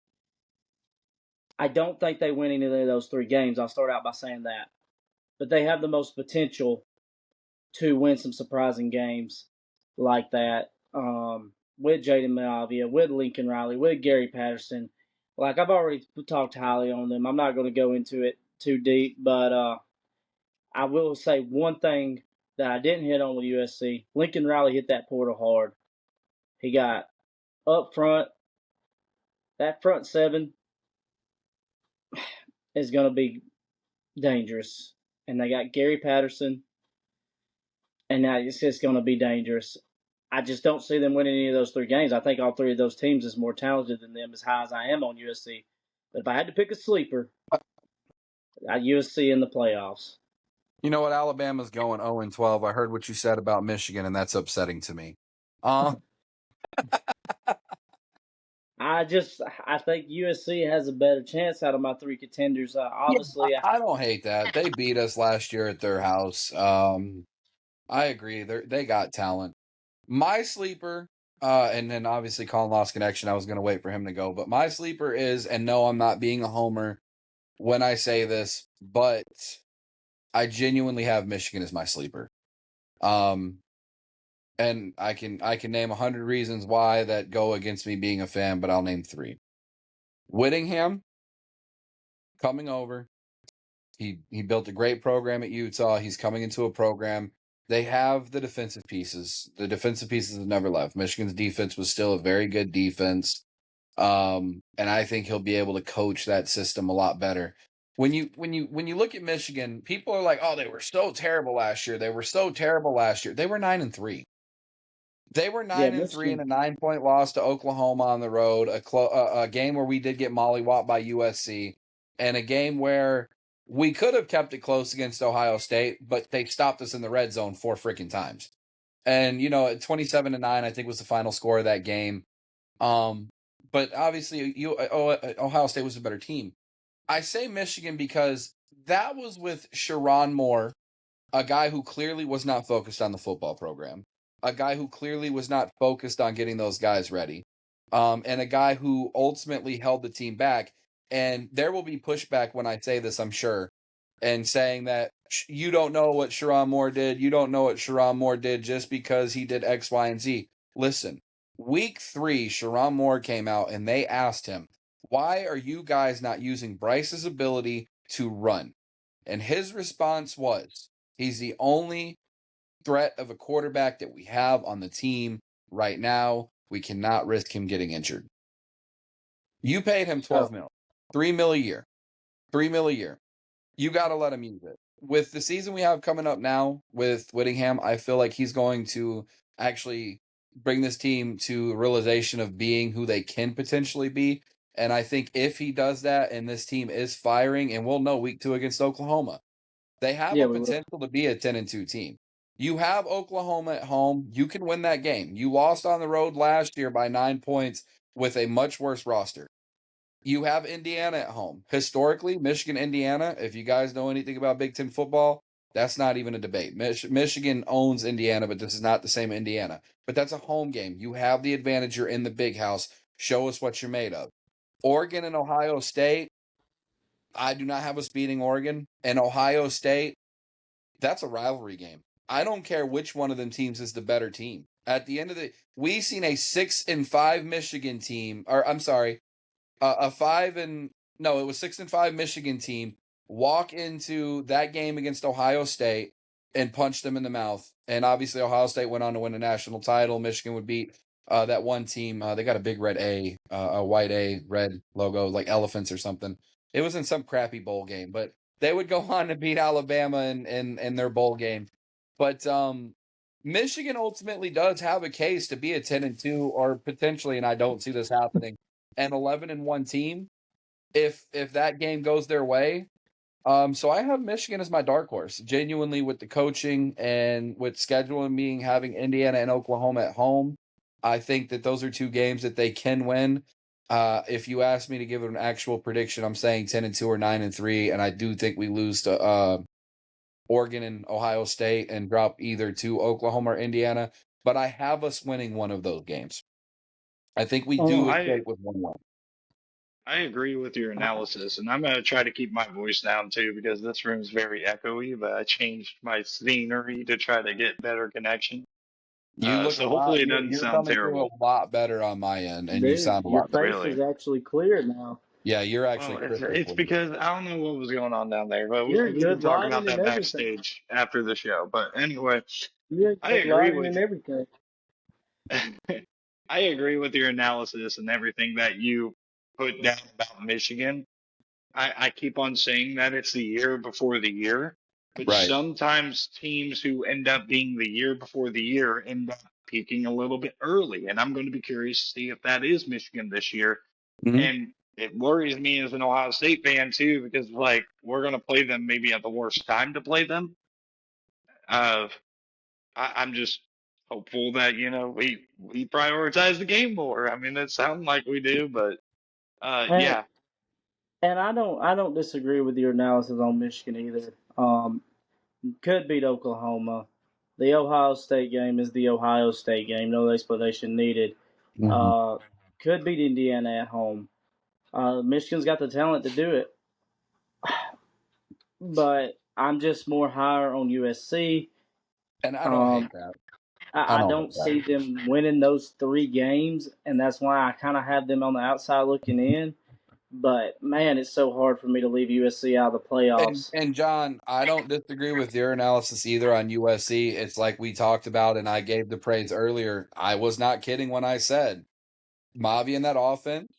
I don't think they win any of those three games. I'll start out by saying that. But they have the most potential to win some surprising games like that. With Jaden Malavia, with Lincoln Riley, with Gary Patterson. Like I've already talked highly on them. I'm not going to go into it too deep, but I will say one thing that I didn't hit on with USC. Lincoln Riley hit that portal hard. He got up front. That front seven is going to be dangerous. And they got Gary Patterson, and now it's just going to be dangerous. I just don't see them winning any of those three games. I think all three of those teams is more talented than them, as high as I am on USC. But if I had to pick a sleeper, USC in the playoffs. You know what? Alabama's going 0-12. I heard what you said about Michigan, and that's upsetting to me. I think USC has a better chance out of my three contenders. Obviously, I don't hate that. They beat us last year at their house. I agree. They got talent. My sleeper, and then obviously Colin lost connection. I was going to wait for him to go, but my sleeper is, and no, I'm not being a homer when I say this, but I genuinely have Michigan as my sleeper. And I can name 100 reasons why that go against me being a fan, but I'll name 3. Whittingham coming over. He built a great program at Utah. He's coming into a program. They have the defensive pieces. The defensive pieces have never left. Michigan's defense was still a very good defense. And I think he'll be able to coach that system a lot better. When you look at Michigan, people are like, "Oh, they were so terrible last year. They were so terrible last year." They were 9-3. They were 9-3 in a 9-point loss to Oklahoma on the road, a game where we did get mollywopped by USC, and a game where we could have kept it close against Ohio State, but they stopped us in the red zone 4 freaking times. And, 27-9, I think was the final score of that game. but obviously Ohio State was a better team. I say Michigan because that was with Sharon Moore, a guy who clearly was not focused on the football program, a guy who clearly was not focused on getting those guys ready, and a guy who ultimately held the team back. And there will be pushback when I say this, I'm sure, and saying that you don't know what Sharon Moore did. You don't know what Sharon Moore did just because he did X, Y, and Z. Listen, week 3, Sharon Moore came out and they asked him, why are you guys not using Bryce's ability to run? And his response was, he's the only threat of a quarterback that we have on the team right now. We cannot risk him getting injured. You paid him 12 mil, $3 million a year, $3 million a year. You got to let him use it. With the season we have coming up now with Whittingham, I feel like he's going to actually bring this team to a realization of being who they can potentially be. And I think if he does that and this team is firing, and we'll know week 2 against Oklahoma, they have Yeah, a we will. potential to be a 10-2 team. You have Oklahoma at home. You can win that game. You lost on the road last year by 9 points with a much worse roster. You have Indiana at home. Historically, Michigan, Indiana, if you guys know anything about Big Ten football, that's not even a debate. Michigan owns Indiana, but this is not the same Indiana. But that's a home game. You have the advantage. You're in the big house. Show us what you're made of. Oregon and Ohio State, I do not have us beating Oregon. And Ohio State, that's a rivalry game. I don't care which one of them teams is the better team. At the end of the, we've seen a 6-5 Michigan team, or I'm sorry, a 6-5 Michigan team walk into that game against Ohio State and punch them in the mouth. And obviously, Ohio State went on to win a national title. Michigan would beat that one team. They got a big red A, a white A, red logo, like elephants or something. It was in some crappy bowl game, but they would go on to beat Alabama in their bowl game. But Michigan ultimately does have a case to be a 10-2 or potentially, and I don't see this happening, an 11-1 team if that game goes their way. So I have Michigan as my dark horse, genuinely, with the coaching and with scheduling being having Indiana and Oklahoma at home. I think that those are 2 games that they can win. If you ask me to give an actual prediction, I'm saying 10-2 or 9-3, and I do think we lose to Oregon and Ohio State and drop either to Oklahoma or Indiana. But I have us winning one of those games. I think we do escape with 1-1. I agree with your analysis, and I'm going to try to keep my voice down too because this room's very echoey, but I changed my scenery to try to get better connection. You look a So lot. hopefully it doesn't You're sound coming through a terrible. lot better on my end, and you Dude, sound a your lot better. face Really? is actually clear now. Yeah, you're actually Well, crystal it's clear. because I don't know what was going on down there, but You're we can good talk about lighting that and everything. backstage after the show. But anyway, You're I good agree lighting with and everything. I agree with your analysis and everything that you put down about Michigan. I keep on saying that it's the year before the year, but Right. sometimes teams who end up being the year before the year end up peaking a little bit early. And I'm going to be curious to see if that is Michigan this year. Mm-hmm. And it worries me as an Ohio State fan too, because like we're going to play them maybe at the worst time to play them. I'm just hopeful that we prioritize the game more. I mean, it sounds like we do, but And yeah. and I don't disagree with your analysis on Michigan either. Could beat Oklahoma. The Ohio State game is the Ohio State game. No explanation needed. Mm-hmm. Uh, could beat Indiana at home. Michigan's got the talent to do it, but I'm just more higher on USC. And I don't Um, hate that. I don't see them winning those 3 games, and that's why I kind of have them on the outside looking in. But man, it's so hard for me to leave USC out of the playoffs. And John, I don't disagree with your analysis either on USC. It's like we talked about, and I gave the praise earlier. I was not kidding when I said Mavi in that offense,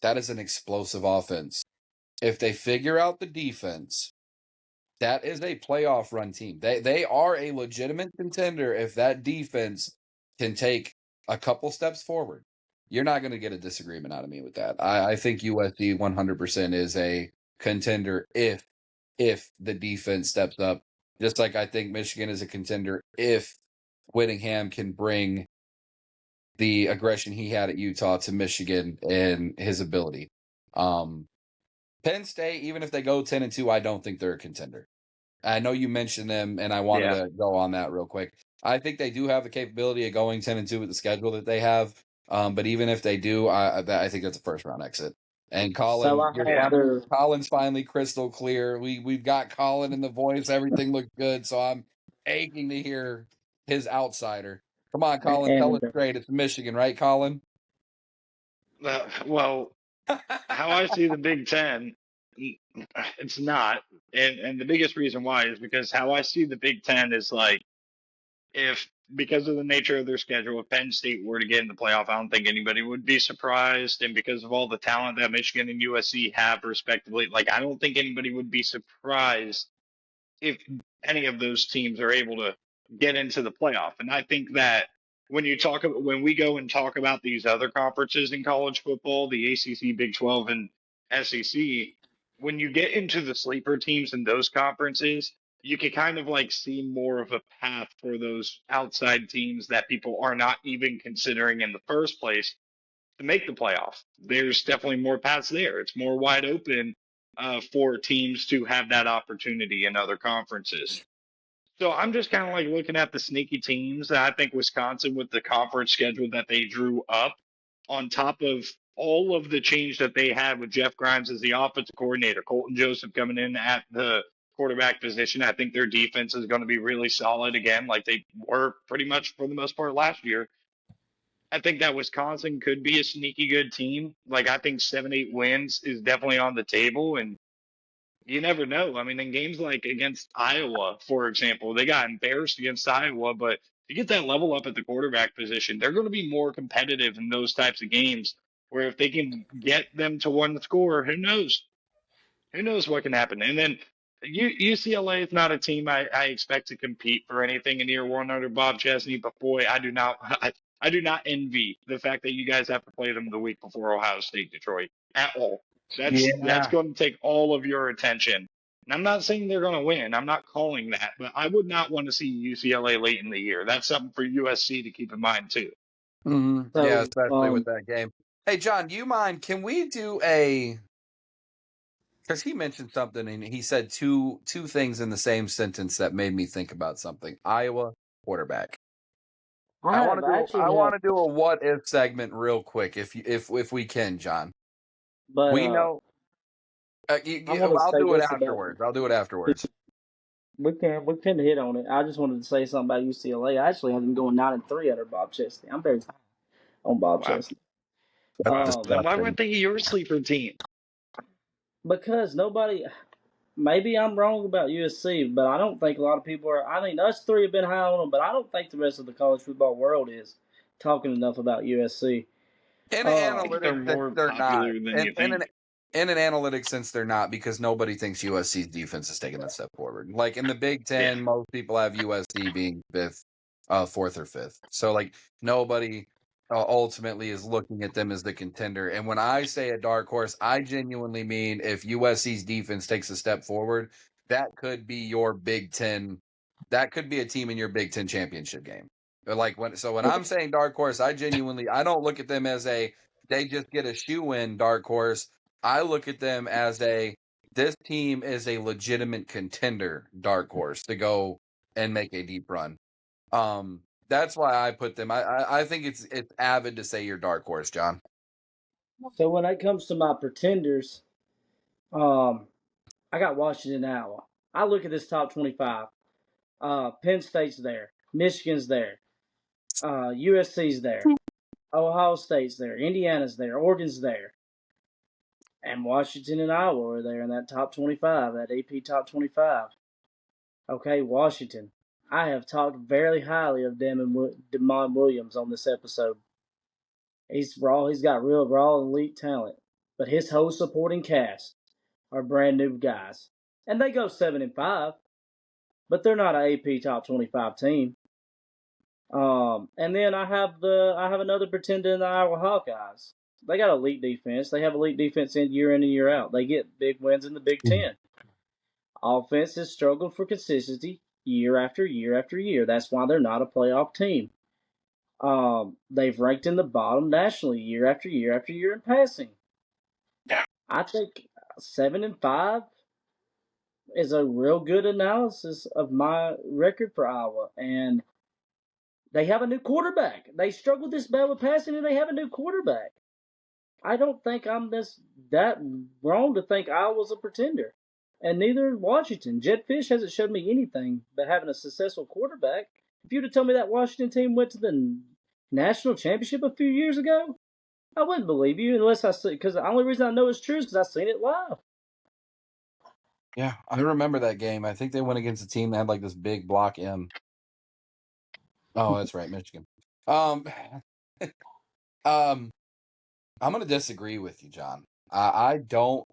that is an explosive offense. If they figure out the defense, that is a playoff run team. They are a legitimate contender if that defense can take a couple steps forward. You're not going to get a disagreement out of me with that. I think USC 100% is a contender if the defense steps up. Just like I think Michigan is a contender if Whittingham can bring the aggression he had at Utah to Michigan and his ability. Penn State, even if they go 10-2, I don't think they're a contender. I know you mentioned them, and I wanted to go on that real quick. I think they do have the capability of going 10-2 with the schedule that they have. But even if they do, I think that's a first round exit. And So Colin, their Colin's finally crystal clear. We've got Colin in the voice. Everything looks good. So I'm aching to hear his outsider. Come on, Colin, tell and us straight. It's Michigan, right, Colin? Well, how I see the Big Ten, it's not. And the biggest reason why is because how I see the Big Ten is like, if because of the nature of their schedule, if Penn State were to get in the playoff, I don't think anybody would be surprised. And because of all the talent that Michigan and USC have, respectively, like I don't think anybody would be surprised if any of those teams are able to get into the playoff. And I think that when we go and talk about these other conferences in college football, the ACC, Big 12, and SEC, when you get into the sleeper teams in those conferences, you can kind of like see more of a path for those outside teams that people are not even considering in the first place to make the playoff. There's definitely more paths there. It's more wide open for teams to have that opportunity in other conferences. So I'm just kind of like looking at the sneaky teams. I think Wisconsin, with the conference schedule that they drew up, on top of all of the change that they had with Jeff Grimes as the offensive coordinator, Colton Joseph coming in at the quarterback position, I think their defense is going to be really solid again, like they were pretty much for the most part last year. I think that Wisconsin could be a sneaky good team. Like I think 7-8 wins is definitely on the table, and you never know. I mean, in games like against Iowa, for example, they got embarrassed against Iowa, but to get that level up at the quarterback position, they're going to be more competitive in those types of games. Where if they can get them to one score, who knows? Who knows what can happen? And then UCLA is not a team I expect to compete for anything in year one under Bob Chesney. But boy, I do not I do not envy the fact that you guys have to play them the week before Ohio State, Detroit at all. That's going to take all of your attention. And I'm not saying they're going to win. I'm not calling that, but I would not want to see UCLA late in the year. That's something for USC to keep in mind too. Mm-hmm. so Yeah, especially with that game. Hey, John, do you mind? Can we do a? Because he mentioned something and he said two things in the same sentence that made me think about something. Iowa quarterback. I want to do a what if segment real quick if we can, John. but We know. I want to I'll say do it this afterwards. I'll do it afterwards. we can hit on it. I just wanted to say something about UCLA. I actually have them going 9-3 under Bob Chesney. I'm very high on Bob Wow. Chesney. That's Then why disgusting. weren't they your sleeper team? Because nobody. Maybe I'm wrong about USC, but I don't think a lot of people are. I mean, us three have been high on them, but I don't think the rest of the college football world is talking enough about USC. In I an think they're analytics sense, more they're not. popular than you think. In an analytics sense, they're not because nobody thinks USC's defense is taking that step forward. Like in the Big Ten, most people have USC being fifth, fourth or fifth. So like nobody ultimately is looking at them as the contender. And when I say a dark horse, I genuinely mean if USC's defense takes a step forward, that could be your Big Ten. That could be a team in your Big Ten championship game. Like when I'm saying dark horse, I don't look at them as they just get a shoe in dark horse. I look at them as this team is a legitimate contender dark horse to go and make a deep run. That's why I put them. I think it's avid to say you're dark horse, John. So when it comes to my pretenders, I got Washington, Iowa. I look at this top 25. Penn State's there, Michigan's there, USC's there, Ohio State's there, Indiana's there, Oregon's there, and Washington and Iowa are there in that top 25, that AP top 25. Okay, Washington. I have talked very highly of Damon Williams on this episode. He's raw. He's got real raw elite talent, but his whole supporting cast are brand new guys, and they go 7-5, but they're not an AP top 25 team. And then I have another pretender in the Iowa Hawkeyes. They got elite defense. They have elite defense in and year out. They get big wins in the Big Ten. Offense has struggled for consistency year after year after year. That's why they're not a playoff team. They've ranked in the bottom nationally year after year after year in passing. Yeah. I think 7-5 is a real good analysis of my record for Iowa, and they have a new quarterback. They struggled this bad with passing, and they have a new quarterback. I don't think I'm that wrong to think Iowa's a pretender, and neither is Washington. Jed Fish hasn't showed me anything but having a successful quarterback. If you'd have told me that Washington team went to the national championship a few years ago, I wouldn't believe you unless I see, because the only reason I know it's true is because I've seen it live. Yeah, I remember that game. I think they went against a team that had like this big block M. Oh, that's right, Michigan. I'm going to disagree with you, John. I don't.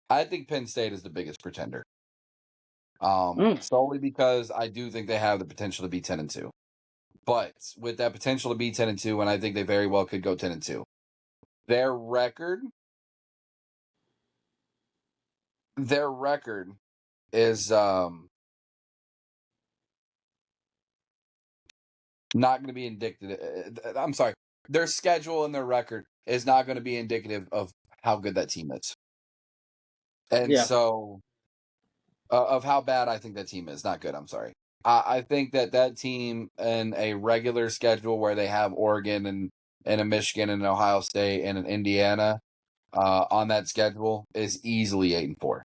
I think Penn State is the biggest pretender. Solely because I do think they have the potential to be 10-2. But with that potential to be 10-2, and I think they very well could go 10-2. Their record is not going to be indicative. I'm sorry. Their schedule and their record is not going to be indicative of how good that team is. And Yeah. so, of how bad I think that team is. Not good, I'm sorry. I think that team in a regular schedule where they have Oregon and a Michigan and an Ohio State and an Indiana on that schedule is easily 8-4.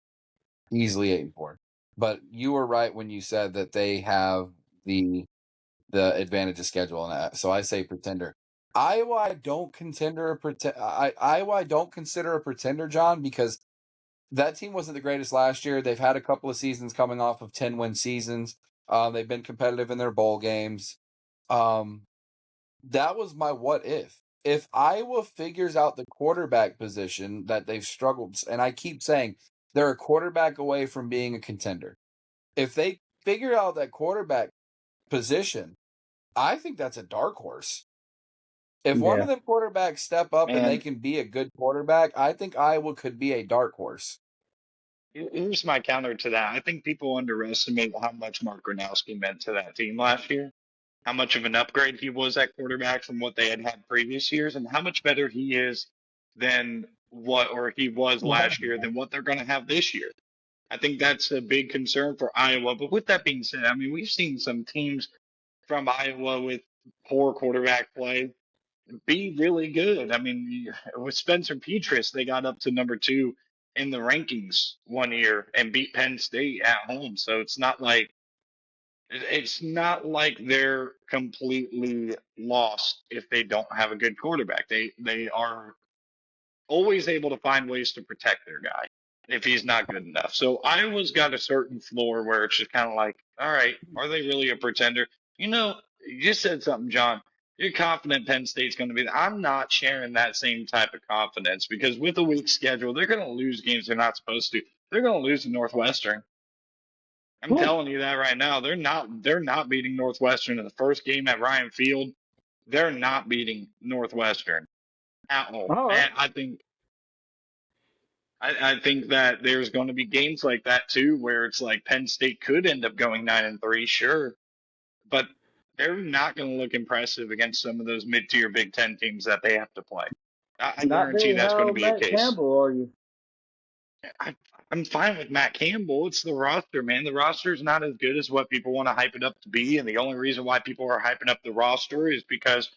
Easily 8-4. But you were right when you said that they have the advantage of schedule and that. So I say pretender. Iowa, I don't consider a pretender, John, because that team wasn't the greatest last year. They've had a couple of seasons coming off of 10-win seasons. They've been competitive in their bowl games. That was my what if. If Iowa figures out the quarterback position that they've struggled, and I keep saying they're a quarterback away from being a contender. If they figure out that quarterback position, I think that's a dark horse. If one of them quarterbacks step up and they can be a good quarterback, I think Iowa could be a dark horse. Here's my counter to that. I think people underestimate how much Mark Gronowski meant to that team last year, how much of an upgrade he was at quarterback from what they had previous years, and how much better he is than he was last year than what they're going to have this year. I think that's a big concern for Iowa. But with that being said, I mean, we've seen some teams from Iowa with poor quarterback play be really good. I mean, with Spencer Petras, they got up to number 2 in the rankings one year and beat Penn State at home. So it's not like they're completely lost if they don't have a good quarterback. They are always able to find ways to protect their guy if he's not good enough. So Iowa's got a certain floor where it's just kind of like, all right, are they really a pretender? You just said something, John. You're confident Penn State's going to be. I'm not sharing that same type of confidence because with a weak schedule, they're going to lose games they're not supposed to. They're going to lose to Northwestern. I'm telling you that right now. They're not beating Northwestern in the first game at Ryan Field. They're not beating Northwestern at all. And I think that there's going to be games like that too, where it's like Penn State could end up going 9-3, sure, but they're not going to look impressive against some of those mid-tier Big Ten teams that they have to play. I Not guarantee being that's going to how be a Matt case. Campbell, are you? I'm fine with Matt Campbell. It's the roster, man. The roster is not as good as what people want to hype it up to be, and the only reason why people are hyping up the roster is because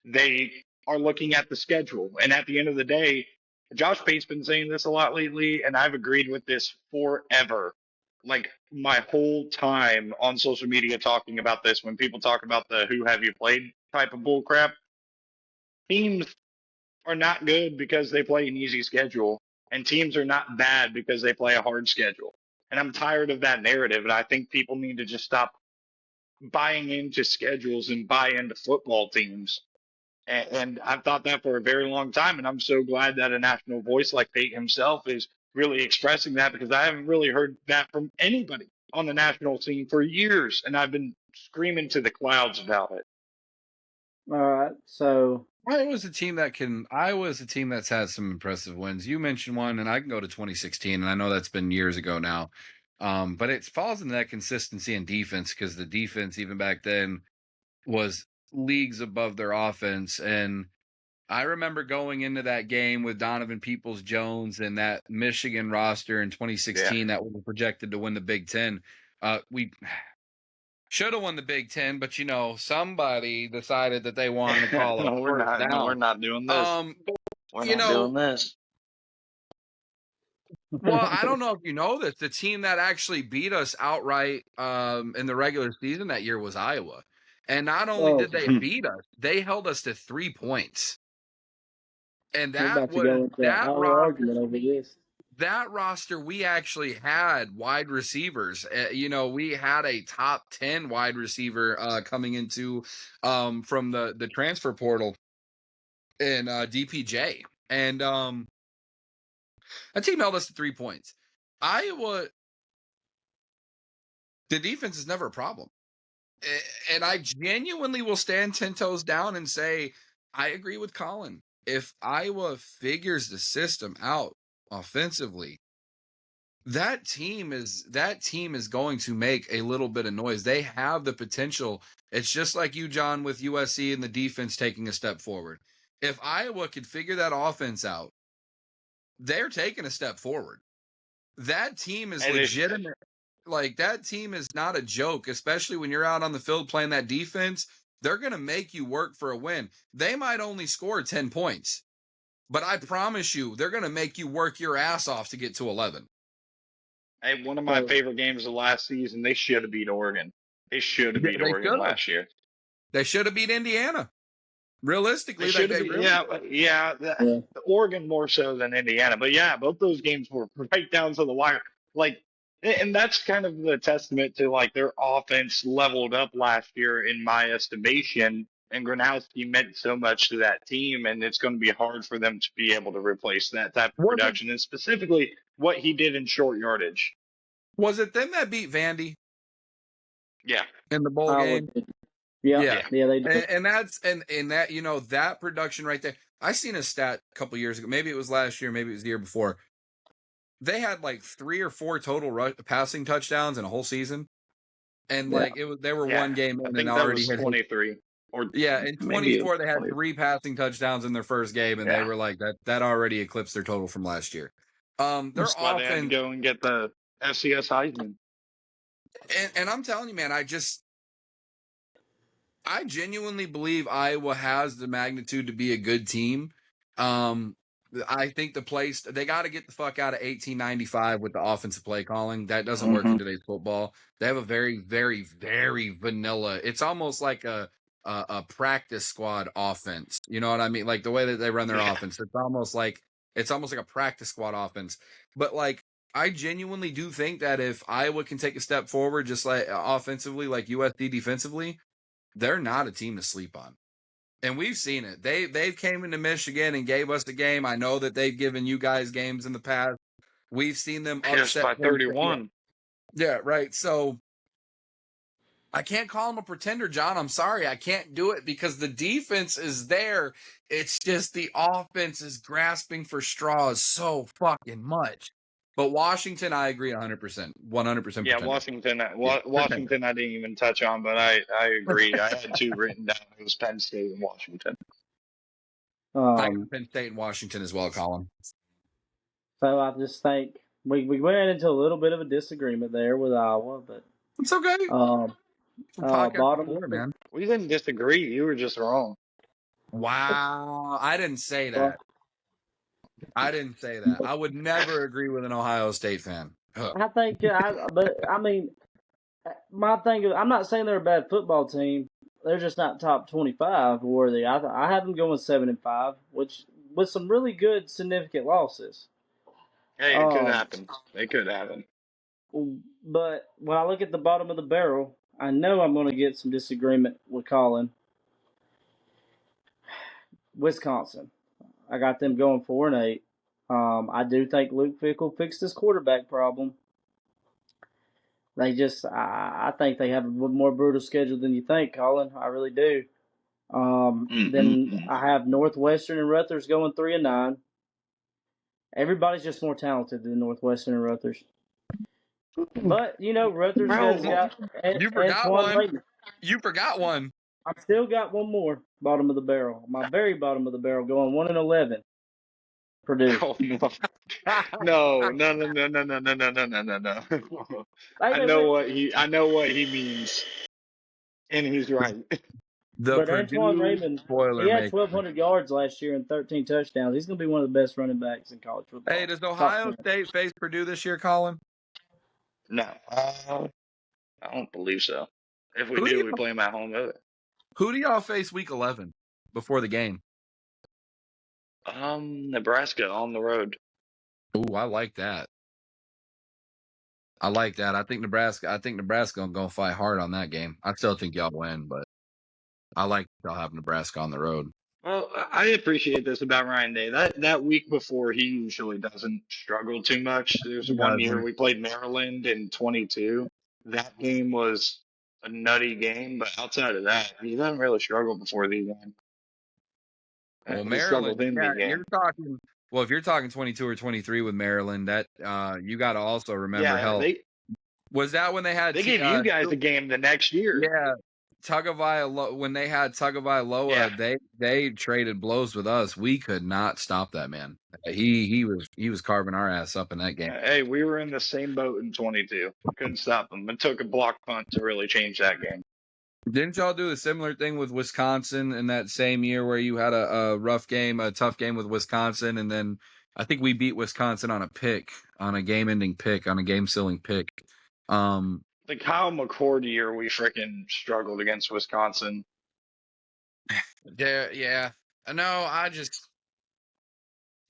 they are looking at the schedule. And at the end of the day, Josh Pate's been saying this a lot lately, and I've agreed with this forever. Like my whole time on social media talking about this, when people talk about the who have you played type of bullcrap, teams are not good because they play an easy schedule, and teams are not bad because they play a hard schedule. And I'm tired of that narrative, and I think people need to just stop buying into schedules and buy into football teams. And I've thought that for a very long time, and I'm so glad that a national voice like Pate himself is really expressing that because I haven't really heard that from anybody on the national scene for years, and I've been screaming to the clouds about it. All right, so Iowa's a team that's had some impressive wins. You mentioned one, and I can go to 2016, and I know that's been years ago now. But it falls into that consistency in defense because the defense, even back then, was leagues above their offense. And I remember going into that game with Donovan Peoples-Jones and that Michigan roster in 2016 that was projected to win the Big Ten. We should have won the Big Ten, but somebody decided that they wanted to call a No, we're first not. down. No, we're not doing this. We're not doing this. Well, I don't know if you know this. The team that actually beat us outright in the regular season that year was Iowa. And not only did they beat us, they held us to 3 points. And We're that about to was go into that our argument over this. that roster. We actually had wide receivers. We had a top 10 wide receiver coming into from the transfer portal in DPJ. And that team held us to 3 points. Iowa, the defense is never a problem. And I genuinely will stand 10 toes down and say, I agree with Colin. If Iowa figures the system out offensively, that team is going to make a little bit of noise. They have the potential. It's just like you, John, with USC and the defense taking a step forward. If Iowa could figure that offense out, they're taking a step forward. That team is legitimate. Like, that team is not a joke, especially when you're out on the field playing that defense. They're going to make you work for a win. They might only score 10 points, but I promise you, they're going to make you work your ass off to get to 11. Hey, one of my favorite games of last season, they should have beat Oregon. They should have beat Oregon last year. They should have beat Indiana. Realistically, they the Oregon more so than Indiana. But yeah, both those games were right down to the wire. And that's kind of the testament to their offense leveled up last year, in my estimation. And Gronowski meant so much to that team, and it's going to be hard for them to be able to replace that type of production, and specifically what he did in short yardage. Was it them that beat Vandy? Yeah, in the bowl game. Yeah, they did. And that's and that that production right there. I seen a stat a couple years ago. Maybe it was last year. Maybe it was the year before. They had 3 or 4 total passing touchdowns in a whole season, and they were one game in, I think and that already was 23. In 24 they had 3 passing touchdowns in their first game, and they were that already eclipsed their total from last year. Their That's why they had to go and get the FCS Heisman. And I'm telling you, man, I genuinely believe Iowa has the magnitude to be a good team. I think they got to get the fuck out of 1895 with the offensive play calling. That doesn't work in today's football. They have a very, very, very vanilla. It's almost like a practice squad offense. You know what I mean? Like the way that they run their offense. It's almost like a practice squad offense. But I genuinely do think that if Iowa can take a step forward, just like offensively, like USC defensively, they're not a team to sleep on. And we've seen it. They've came into Michigan and gave us a game. I know that they've given you guys games in the past. We've seen them upset by 31. Yeah, right. So I can't call them a pretender, John. I'm sorry. I can't do it because the defense is there. It's just the offense is grasping for straws so fucking much. But Washington, I agree 100%. 100%. Yeah, Washington I didn't even touch on, but I agree. I had 2 written down. It was Penn State and Washington. I got Penn State and Washington as well, Colin. So I just think we went into a little bit of a disagreement there with Iowa, but it's okay. Bottom floor, man. We didn't disagree. You were just wrong. Wow, I didn't say that. I didn't say that. I would never agree with an Ohio State fan. I think, my thing is, I'm not saying they're a bad football team. They're just not top 25 worthy. I have them going 7-5, which with some really good significant losses. Hey, it could happen. It could happen. But when I look at the bottom of the barrel, I know I'm going to get some disagreement with Colin. Wisconsin. I got them going 4-8. I do think Luke Fickell fixed his quarterback problem. I think they have a more brutal schedule than you think, Colin. I really do. Then I have Northwestern and Rutgers going 3-9. Everybody's just more talented than Northwestern and Rutgers. But Rutgers has got. You forgot one. You forgot one. I still got one more bottom of the barrel. My very bottom of the barrel, going 1-11. Purdue. Oh no, no, no, no, no, no, no, no, no, no, no, no. Hey, I they know went, what he means, and he's right. The but Antoine Purdue Raymond, he had Boilermaker. 1,200 yards last year and 13 touchdowns. He's going to be one of the best running backs in college Hey, football. does Top Ohio 10. State face Purdue this year, Colin? No, I don't believe so. If we Who do do, you we play him at home. who do y'all face week 11 before the game? Nebraska on the road. Ooh, I like that. I like that. I think Nebraska gonna fight hard on that game. I still think y'all win, but I like y'all have Nebraska on the road. Well, I appreciate this about Ryan Day. That week before, he usually doesn't struggle too much. There's He one year doesn't. we played Maryland in 22. That game was a nutty game, but outside of that, he doesn't really struggle before the game. Well, He struggles Maryland, in yeah, the game. you're talking. Well, if you're talking 22 or 23 with Maryland, that you got to also remember. Yeah, Hell, was that when they had they gave you guys a game the next year. yeah, Tagovailoa when they had Tagovailoa, Yeah. they traded blows with us. We could not stop that man. He was carving our ass up in that game. Hey, we were in the same boat in 22. Couldn't stop them. It took a block punt to really change that game. Didn't y'all do a similar thing with Wisconsin in that same year where you had a rough game, a tough game with Wisconsin, and then I think we beat Wisconsin on a pick, on a game-ending pick, on a game-sealing pick. The Kyle McCord year, we freaking struggled against Wisconsin. Yeah. No,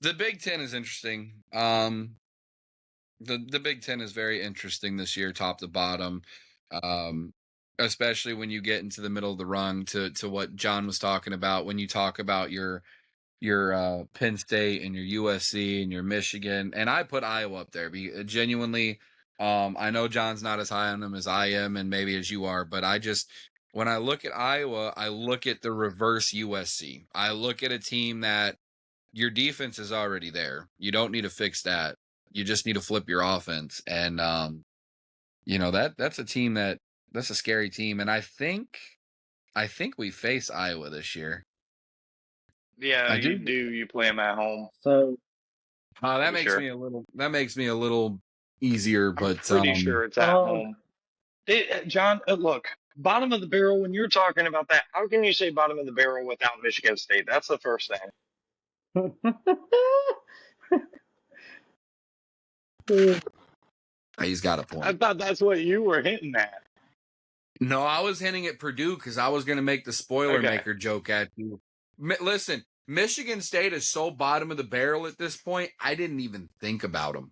the Big Ten is interesting. The Big Ten is very interesting this year, top to bottom. Especially when you get into the middle of the rung to what John was talking about when you talk about your Penn State and your USC and your Michigan, and I put Iowa up there. Genuinely, I know John's not as high on them as I am, and maybe as you are, but when I look at Iowa, I look at the reverse USC. I look at a team that your defense is already there. You don't need to fix that. You just need to flip your offense, and that's a team that's a scary team, and I think we face Iowa this year. Yeah, I you do. do. You play them at home. So That makes sure. me a little easier, I'm but pretty sure it's at home. John, look, bottom of the barrel. When you're talking about that, how can you say bottom of the barrel without Michigan State? That's the first thing. he's got a I point. thought that's what you were hinting at. No, I was hinting at Purdue because I was going to make the spoiler maker joke at you. Listen, Michigan State is so bottom of the barrel at this point. I didn't even think about them.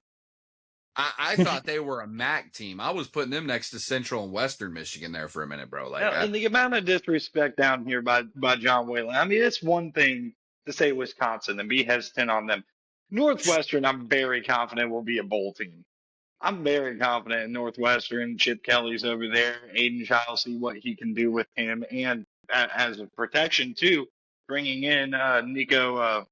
I thought they were a MAC team. I was putting them next to Central and Western Michigan there for a minute, bro. Like, And the amount of disrespect down here by John Whalen. I mean, it's one thing to say Wisconsin and be hesitant on them. Northwestern, I'm very confident will be a bowl team. I'm very confident in Northwestern. Chip Kelly's over there. Aiden Child, see what he can do with him, and as a protection too, bringing in Nico,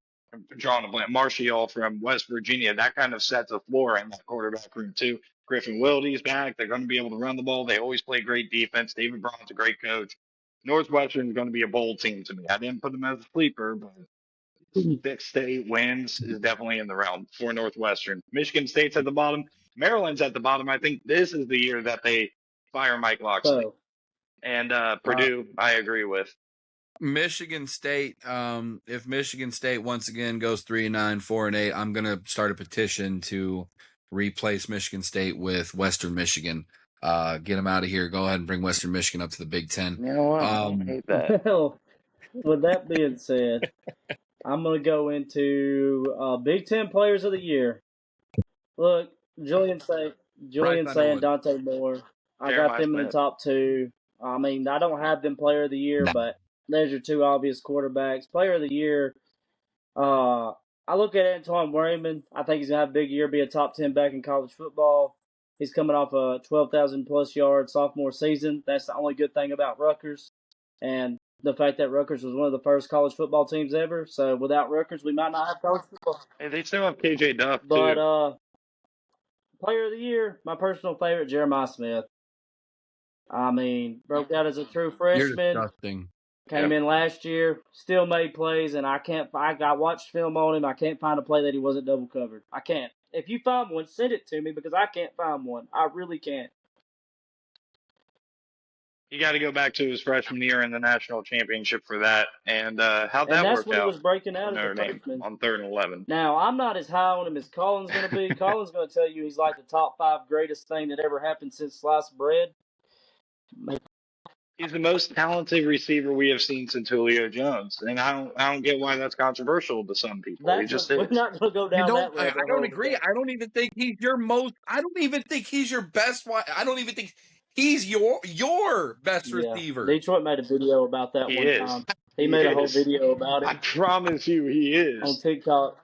drawing a blank, Marshall from West Virginia. That kind of sets a floor in that quarterback room too. Griffin Wilde's back. They're going to be able to run the ball. They always play great defense. David Braun's a great coach. Northwestern is going to be a bowl team to me. I didn't put them as a sleeper, but 6 to 8 wins is definitely in the realm for Northwestern. Michigan State's at the bottom. Maryland's at the bottom. I think this is the year that they fire Mike Locksley. so And Purdue, I agree with. Michigan State, if Michigan State once again goes 3-9, 4-8, I'm gonna start a petition to replace Michigan State with Western Michigan. Get them out of here. Go ahead and bring Western Michigan up to the Big Ten. You know what? I don't hate that. well, with that being said, I'm going to go into Big Ten Players of the Year. Look, Julian Say and Dante Moore. I got them in the top two. I mean, I don't have them Player of the Year, but there's your two obvious quarterbacks. Player of the Year, I look at Antoine Raymond. I think he's going to have a big year, be a top 10 back in college football. He's coming off a 12,000-plus yard sophomore season. That's the only good thing about Rutgers. And the fact that Rutgers was one of the first college football teams ever. So without Rutgers, we might not have college football. Hey, they still have KJ Duff, But too. Player of the Year, my personal favorite, Jeremiah Smith. I mean, broke out as a true freshman. You're disgusting. Came in last year, still made plays, and I watched film on him. I can't find a play that he wasn't double covered. I can't. If you find one, send it to me because I can't find one. I really can't. You got to go back to his freshman year in the national championship for that. And how'd And that that's work when he out was breaking for out as a Notre Dame freshman. on 3rd and 11? Now, I'm not as high on him as Colin's going to be. Colin's going to tell you he's like the top 5 greatest thing that ever happened since sliced bread. He's the most talented receiver we have seen since Julio Jones, and I don't get why that's controversial to some people. He just We're is. not going to go I down don't. that I, rabbit I don't hole agree. today. I don't even think he's your most. I don't even think he's your best. I don't even think he's your best Yeah, receiver. Detroit made a video about that He one is. time. He made a whole video about I it promise you, he on is. TikTok.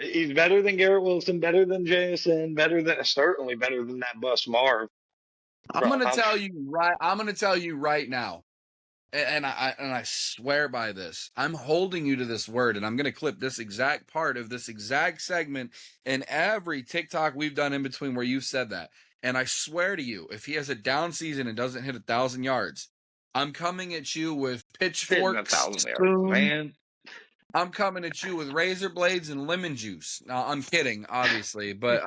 He's better than Garrett Wilson, better than Jason, certainly better than that Bus Marv. I'm gonna tell you right. I'm gonna tell you right now, and I swear by this. I'm holding you to this word, and I'm gonna clip this exact part of this exact segment in every TikTok we've done in between where you've said that. And I swear to you, if he has a down season and doesn't hit 1,000 yards, I'm coming at you with pitchforks. 1,000 yards, man. I'm coming at you with razor blades and lemon juice. No, I'm kidding, obviously, but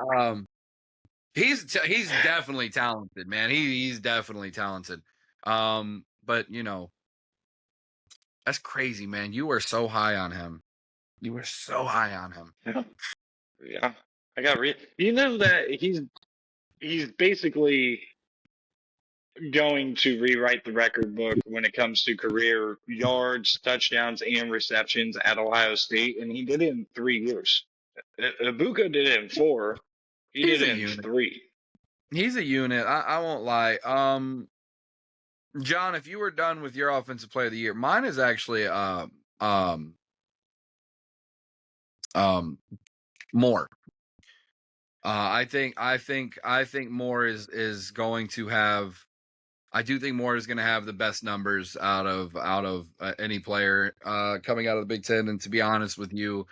he's definitely talented, man. He's definitely talented. But you know, that's crazy, man. You were so high on him. You were so high on him. Yeah. I got you know that he's basically going to rewrite the record book when it comes to career yards, touchdowns, and receptions at Ohio State, and he did it in 3 years. Ibuka did it in 4. He He's did a it in unit. 3. He's a unit. I won't lie. John, if you were done with your offensive player of the year, mine is actually Moore. I think Moore is going to have. I do think Moore is going to have the best numbers out of any player coming out of the Big Ten. And to be honest with you,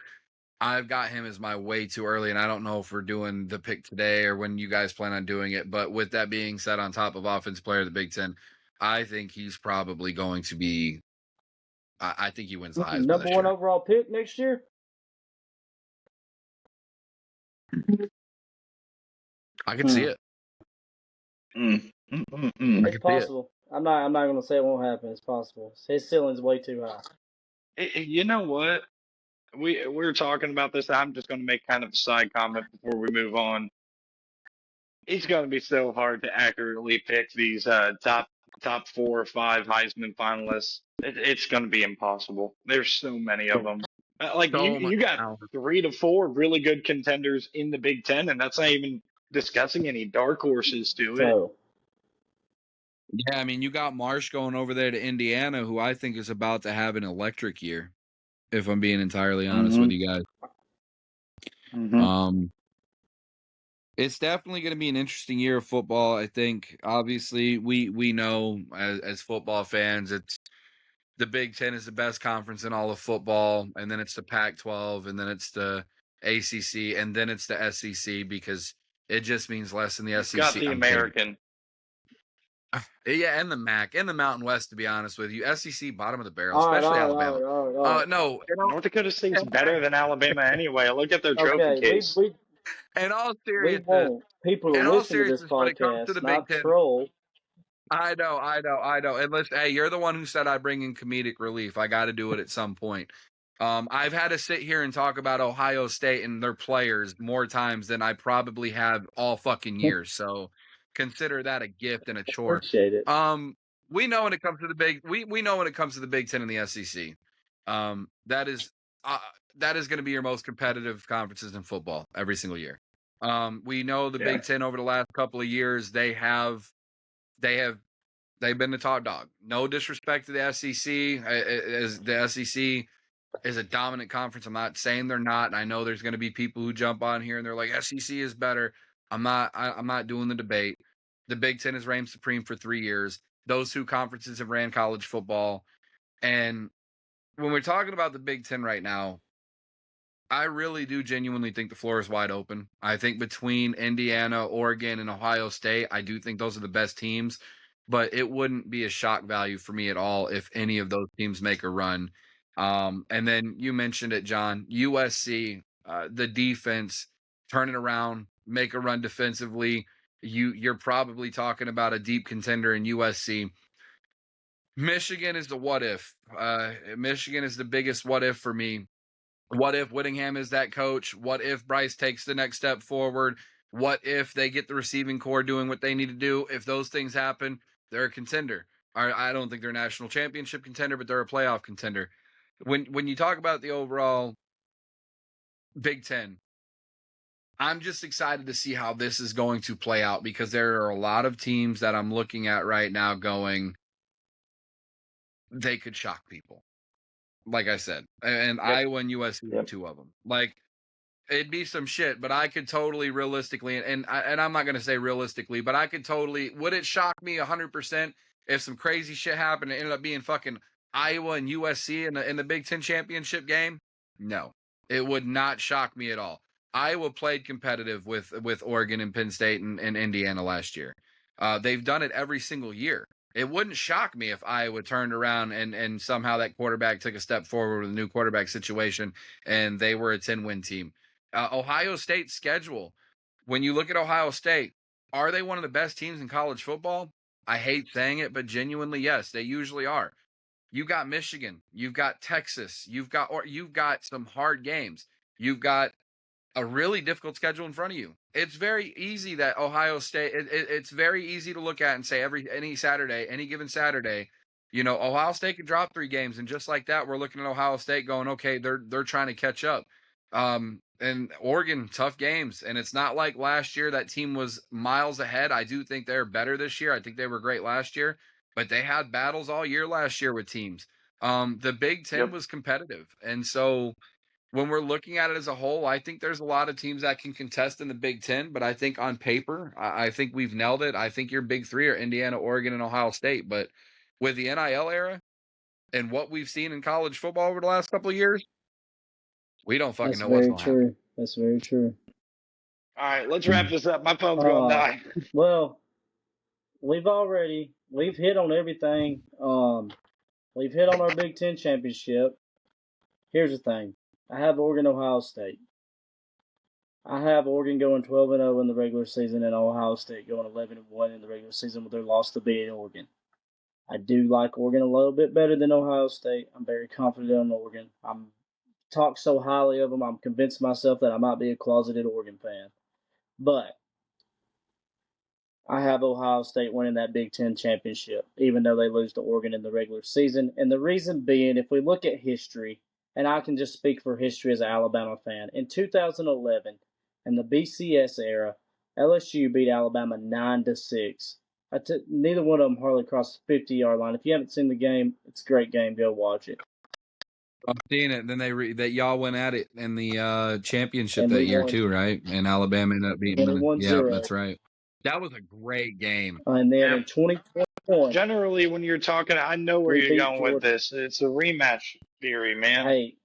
I've got him as my way too early, and I don't know if we're doing the pick today or when you guys plan on doing it. But with that being said, on top of offensive player of the Big Ten, I think he's probably going to be. I think he wins the Heisman Number this 1 year. overall pick next year. I can see it. It's possible. I'm not going to say it won't happen. It's possible. His ceiling's way too high. You know what? We were talking about this. I'm just going to make kind of a side comment before we move on. It's going to be so hard to accurately pick these top 4 or 5 Heisman finalists. It's going to be impossible. There's so many of them. Like So much you got talent. 3 to 4 really good contenders in the Big Ten, and that's not even discussing any dark horses to it. So, Yeah, I mean, you got Marsh going over there to Indiana, who I think is about to have an electric year, if I'm being entirely honest with you guys. It's definitely going to be an interesting year of football. I think, obviously, we know as football fans, it's the Big Ten is the best conference in all of football, and then it's the Pac-12, and then it's the ACC, and then it's the SEC because it just means less in the SEC. Got the American. Yeah, and the MAC and the Mountain West, to be honest with you. SEC, bottom of the barrel, all right, especially all right, Alabama. all right. No, North Dakota State's better than Alabama anyway. Look at their trophy Okay, case. in all we seriousness, want people to listen to this when it comes to podcast, the Big not Ten, troll. I know. And listen, hey, you're the one who said I bring in comedic relief. I got to do it at some point. I've had to sit here and talk about Ohio State and their players more times than I probably have all fucking years. So consider that a gift and a chore. Appreciate it. We know when it comes to the we know when it comes to the Big Ten and the SEC. That is going to be your most competitive conferences in football every single year. We know the Big Ten over the last couple of years, they've been the top dog. No disrespect to the SEC, as the SEC is a dominant conference. I'm not saying they're not. I know there's going to be people who jump on here and they're like, SEC is better. I'm not doing the debate. The Big Ten has reigned supreme for 3 years. Those 2 conferences have ran college football. And when we're talking about the Big Ten right now, I really do genuinely think the floor is wide open. I think between Indiana, Oregon, and Ohio State, I do think those are the best teams. but it wouldn't be a shock value for me at all if any of those teams make a run. And then you mentioned it, John, USC, the defense turning around, make a run defensively. You're probably talking about a deep contender in USC. Michigan is the what if. Michigan is the biggest what if for me. What if Whittingham is that coach? What if Bryce takes the next step forward? What if they get the receiving core doing what they need to do? If those things happen, they're a contender. I don't think they're a national championship contender, but they're a playoff contender. When you talk about the overall Big Ten, I'm just excited to see how this is going to play out because there are a lot of teams that I'm looking at right now going, they could shock people. Like I said, and Yep. Iowa and USC are Yep. two of them. Like, it'd be some shit, but I could totally realistically, and I'm not going to say realistically, but I could totally, would it shock me 100% if some crazy shit happened and ended up being fucking Iowa and USC in the Big Ten championship game? No, it would not shock me at all. Iowa played competitive with Oregon and Penn State and Indiana last year. They've done it every single year. It wouldn't shock me if Iowa turned around and somehow that quarterback took a step forward with a new quarterback situation and they were a 10-win team. Ohio State's schedule, when you look at Ohio State, are they one of the best teams in college football? I hate saying it, but genuinely, yes, they usually are. You got Michigan, you've got Texas, you've got some hard games. You've got a really difficult schedule in front of you. It's very easy that Ohio State, it's very easy to look at and say any given Saturday, Ohio State could drop 3 games. And just like that, we're looking at Ohio State going, okay, they're trying to catch up. And Oregon, tough games. And it's not like last year that team was miles ahead. I do think they're better this year. I think they were great last year, but they had battles all year last year with teams. The Big Ten Yep. was competitive. And so when we're looking at it as a whole, I think there's a lot of teams that can contest in the Big Ten, but I think on paper, I think we've nailed it. I think your big 3 are Indiana, Oregon, and Ohio State. But with the NIL era and what we've seen in college football over the last couple of years, we don't fucking That's know what's very going to happen. true. That's very true. All right, let's wrap this up. My phone's going to die. Well, we've hit on everything. We've hit on our Big Ten championship. Here's the thing. I have Oregon, Ohio State. I have Oregon going 12-0 in the regular season and Ohio State going 11-1 in the regular season with their loss to be in Oregon. I do like Oregon a little bit better than Ohio State. I'm very confident on Oregon. I'm talked so highly of them, I'm convinced myself that I might be a closeted Oregon fan. But I have Ohio State winning that Big Ten championship, even though they lose to Oregon in the regular season. And the reason being, if we look at history, and I can just speak for history as an Alabama fan, in 2011, in the BCS era, LSU beat Alabama 9-6. Neither one of them hardly crossed the 50-yard line. If you haven't seen the game, it's a great game. Go watch it. I'm seeing it. Then that y'all went at it in the championship And that we year won. too, right? And Alabama ended up beating And we them. won Yeah, 0. that's right. That was a great game. And then Yeah. in 2021, Generally, when you're talking, I know where we you're beat going with Georgia. this. It's a rematch theory, man. Hey,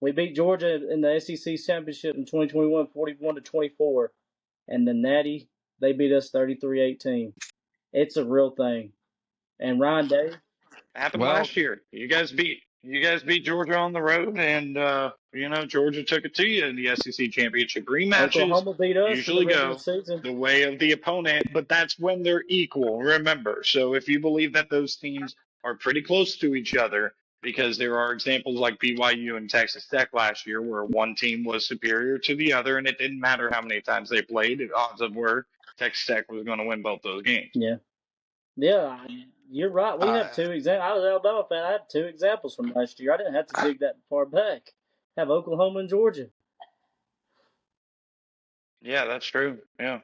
we beat Georgia in the SEC championship in 2021, 41-24, and the Natty, they beat us 33-18. It's a real thing. And Ryan Day, Happened Well, last year. You guys beat Georgia on the road, and Georgia took it to you in the SEC championship. Rematches Oklahoma beat us in the usually regular go season. the way of the opponent, but that's when they're equal. Remember, so if you believe that those teams are pretty close to each other, because there are examples like BYU and Texas Tech last year, where one team was superior to the other, and it didn't matter how many times they played. The odds of were Texas Tech was going to win both those games. Yeah. Yeah, you're right. We have 2 examples. I was an Alabama fan. I had 2 examples from last year. I didn't have to dig that far back. I have Oklahoma and Georgia. Yeah, that's true. Yeah.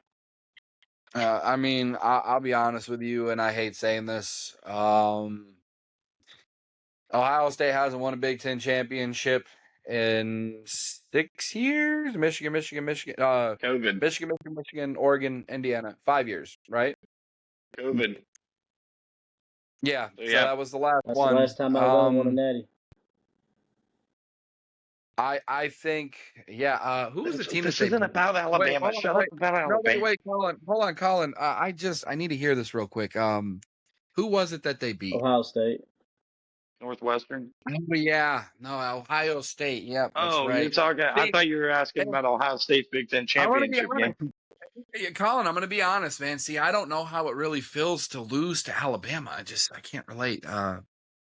I mean, I'll be honest with you, and I hate saying this. Ohio State hasn't won a Big Ten championship in 6 years. Michigan. COVID. Michigan, Oregon, Indiana. 5 years, right? COVID. Yeah. So, So yeah. that was the last That's one. the last time Alabama won a Natty. I think, yeah. Who was the team This that they isn't beat? about Alabama. Wait, Shut up about No, Alabama. wait, Colin. Hold on, Colin. I need to hear this real quick. Who was it that they beat? Ohio State. Northwestern. Oh, yeah. No, Ohio State. Yep, that's Oh, you're right. talking. I See, thought you were asking about Ohio State's Big Ten I want to be championship game. honest. Yeah, Colin, I'm going to be honest, man. See, I don't know how it really feels to lose to Alabama. I can't relate.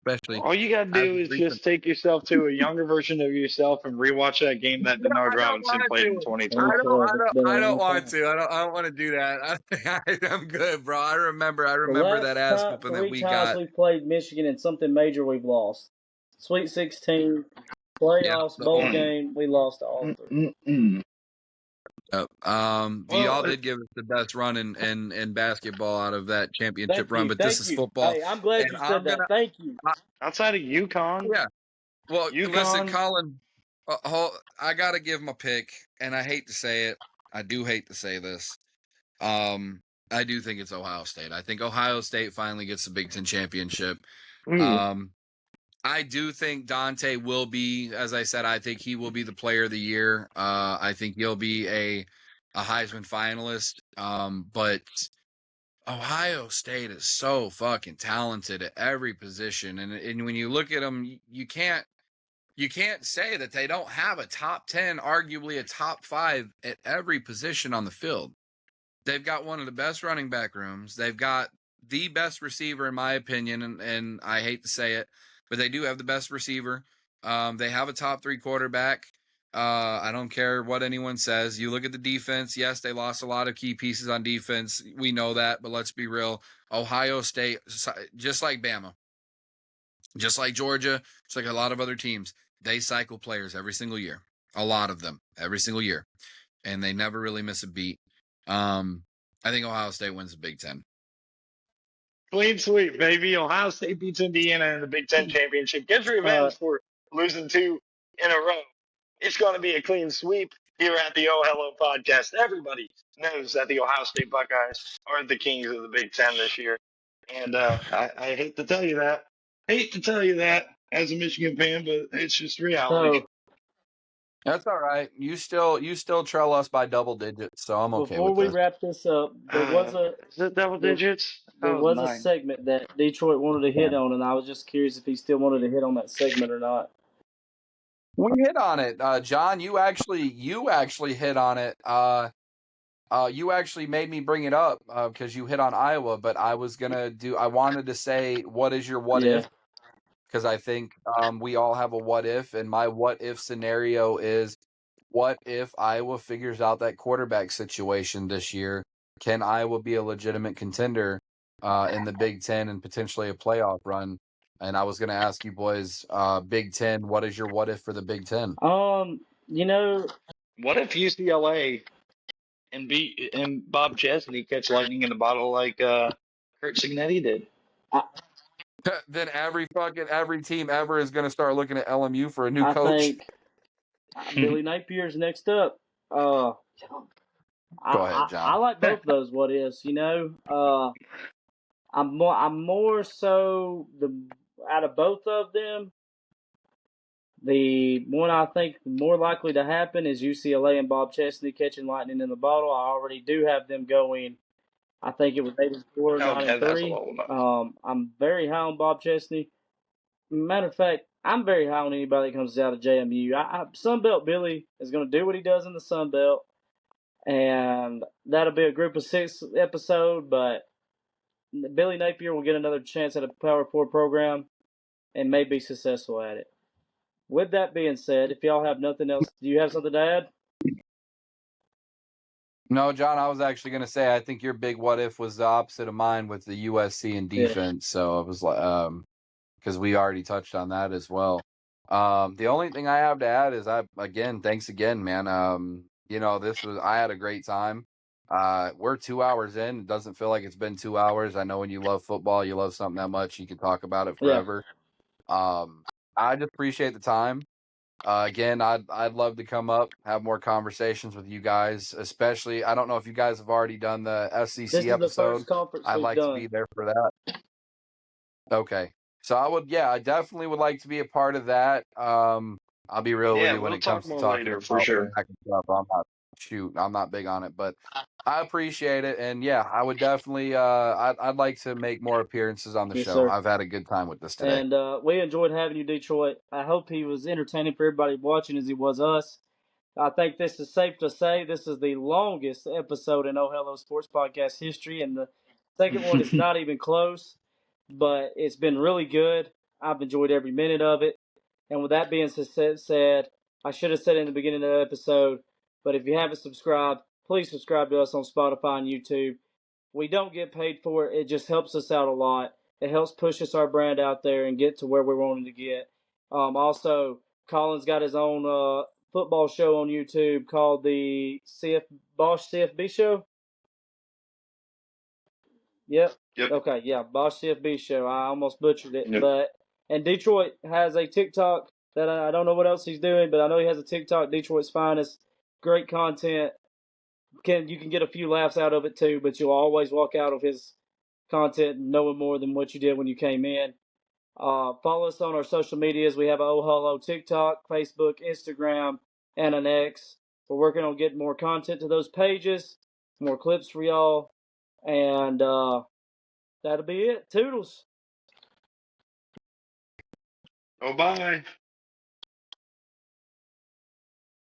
Especially All you gotta as do of is recent. just take yourself to a younger version of yourself and rewatch that game that Denard I don't Robinson want played in to. 2012. 2012. It's been a I don't long want time. to. I don't want to do that. I'm good, bro. I remember The that last ass time, whooping that 3 we times got. we've played Michigan in something major, we've lost. Sweet 16, Yeah. playoffs, bowl Mm, game, we lost all mm, 3. mm, mm. Yep. Y'all Well, did give us the best run in basketball out of that championship Thank run, you, but this thank is you. football, Hey, I'm glad and you said I'm that. gonna. Thank you. outside of UConn, Yeah. Well, listen, UConn, Colin. I gotta give my pick, and I hate to say it. I do hate to say this. I do think it's Ohio State. I think Ohio State finally gets the Big Ten championship. ooh, I do think Dante will be, as I said, I think he will be the player of the year. I think he'll be a Heisman finalist. But Ohio State is so fucking talented at every position, and when you look at them, you can't say that they don't have a top 10, arguably a top 5 at every position on the field. They've got one of the best running back rooms. They've got the best receiver, in my opinion, and I hate to say it, but they do have the best receiver. They have a top 3 quarterback. I don't care what anyone says. You look at the defense. Yes, they lost a lot of key pieces on defense. We know that, but let's be real. Ohio State, just like Bama, just like Georgia, just like a lot of other teams, they cycle players every single year. A lot of them every single year, and they never really miss a beat. I think Ohio State wins the Big Ten. clean sweep, baby. Ohio State beats Indiana in the Big Ten championship. Gets revenge for losing 2 in a row. It's going to be a clean sweep here at the Oh Hello podcast. Everybody knows that the Ohio State Buckeyes are the kings of the Big Ten this year. And I hate to tell you that. Hate to tell you that as a Michigan fan, but it's just reality. So, That's all right. You still trail us by double digits, so I'm okay before with we this. wrap this up, Is it double digits? there That was was a 9. segment that Detroit wanted to hit on, and I was just curious if he still wanted to hit on that segment or not. We hit on it, John. You actually hit on it. You actually made me bring it up because you hit on Iowa, but I wanted to say, what is your what Yeah. if? Because I think we all have a what if, and my what if scenario is, what if Iowa figures out that quarterback situation this year? Can Iowa be a legitimate contender in the Big Ten and potentially a playoff run? And I was going to ask you boys, Big Ten, what is your what if for the Big Ten? You know, What if UCLA and Bob Chesney catch lightning in a bottle like Kurt Signetti did? I, Then every team ever is going to start looking at LMU for a new I coach. think Billy Napier's next up. Go ahead, John. I like both of those what ifs. You know, I'm more so out of both of them. The one I think more likely to happen is UCLA and Bob Chesney catching lightning in the bottle. I already do have them going. I think it was 8-4, 9-3. I'm very high on Bob Chesney. Matter of fact, I'm very high on anybody that comes out of JMU. Sunbelt Billy is going to do what he does in the Sunbelt, and that'll be a group of 6 episode. But Billy Napier will get another chance at a Power 4 program and may be successful at it. With that being said, if y'all have nothing else, do you have something to add? No, John, I was actually going to say, I think your big what if was the opposite of mine with the USC and defense. Yeah. So it was like, because we already touched on that as well. The only thing I have to add is thanks again, man. I had a great time. We're 2 hours in. It doesn't feel like it's been 2 hours. I know when you love football, you love something that much, you can talk about it forever. Yeah. I just appreciate the time. Again, I'd love to come up, have more conversations with you guys, especially, I don't know if you guys have already done the SEC this is episode. The first conference I'd like to be there for that. Okay. So I definitely would like to be a part of that. I'll be real with you when it comes to talking later, about for sure. back and stuff. I'm not big on it, but I appreciate it, and yeah, I would definitely. I'd like to make more appearances on the Yes, show. sir. I've had a good time with this today. And we enjoyed having you, Detroit. I hope he was entertaining for everybody watching as he was us. I think this is safe to say this is the longest episode in Oh Hello Sports Podcast history, and the second one is not even close. But it's been really good. I've enjoyed every minute of it. And with that being said, I should have said in the beginning of the episode, but if you haven't subscribed, please subscribe to us on Spotify and YouTube. We don't get paid for it. It just helps us out a lot. It helps push us our brand out there and get to where we're wanting to get. Also, Colin's got his own football show on YouTube called the Bosch CFB Show. Yep. Yep. Okay. Yeah. Bosch CFB Show. I almost butchered it, Yep. but and Detroit has a TikTok that I don't know what else he's doing, but I know he has a TikTok. Detroit's finest. Great content. You can get a few laughs out of it too, but you'll always walk out of his content knowing more than what you did when you came in. Follow us on our social medias. We have a Oh Hello TikTok, Facebook, Instagram, and an X. We're working on getting more content to those pages, more clips for y'all, and that'll be it. Toodles. Oh, bye.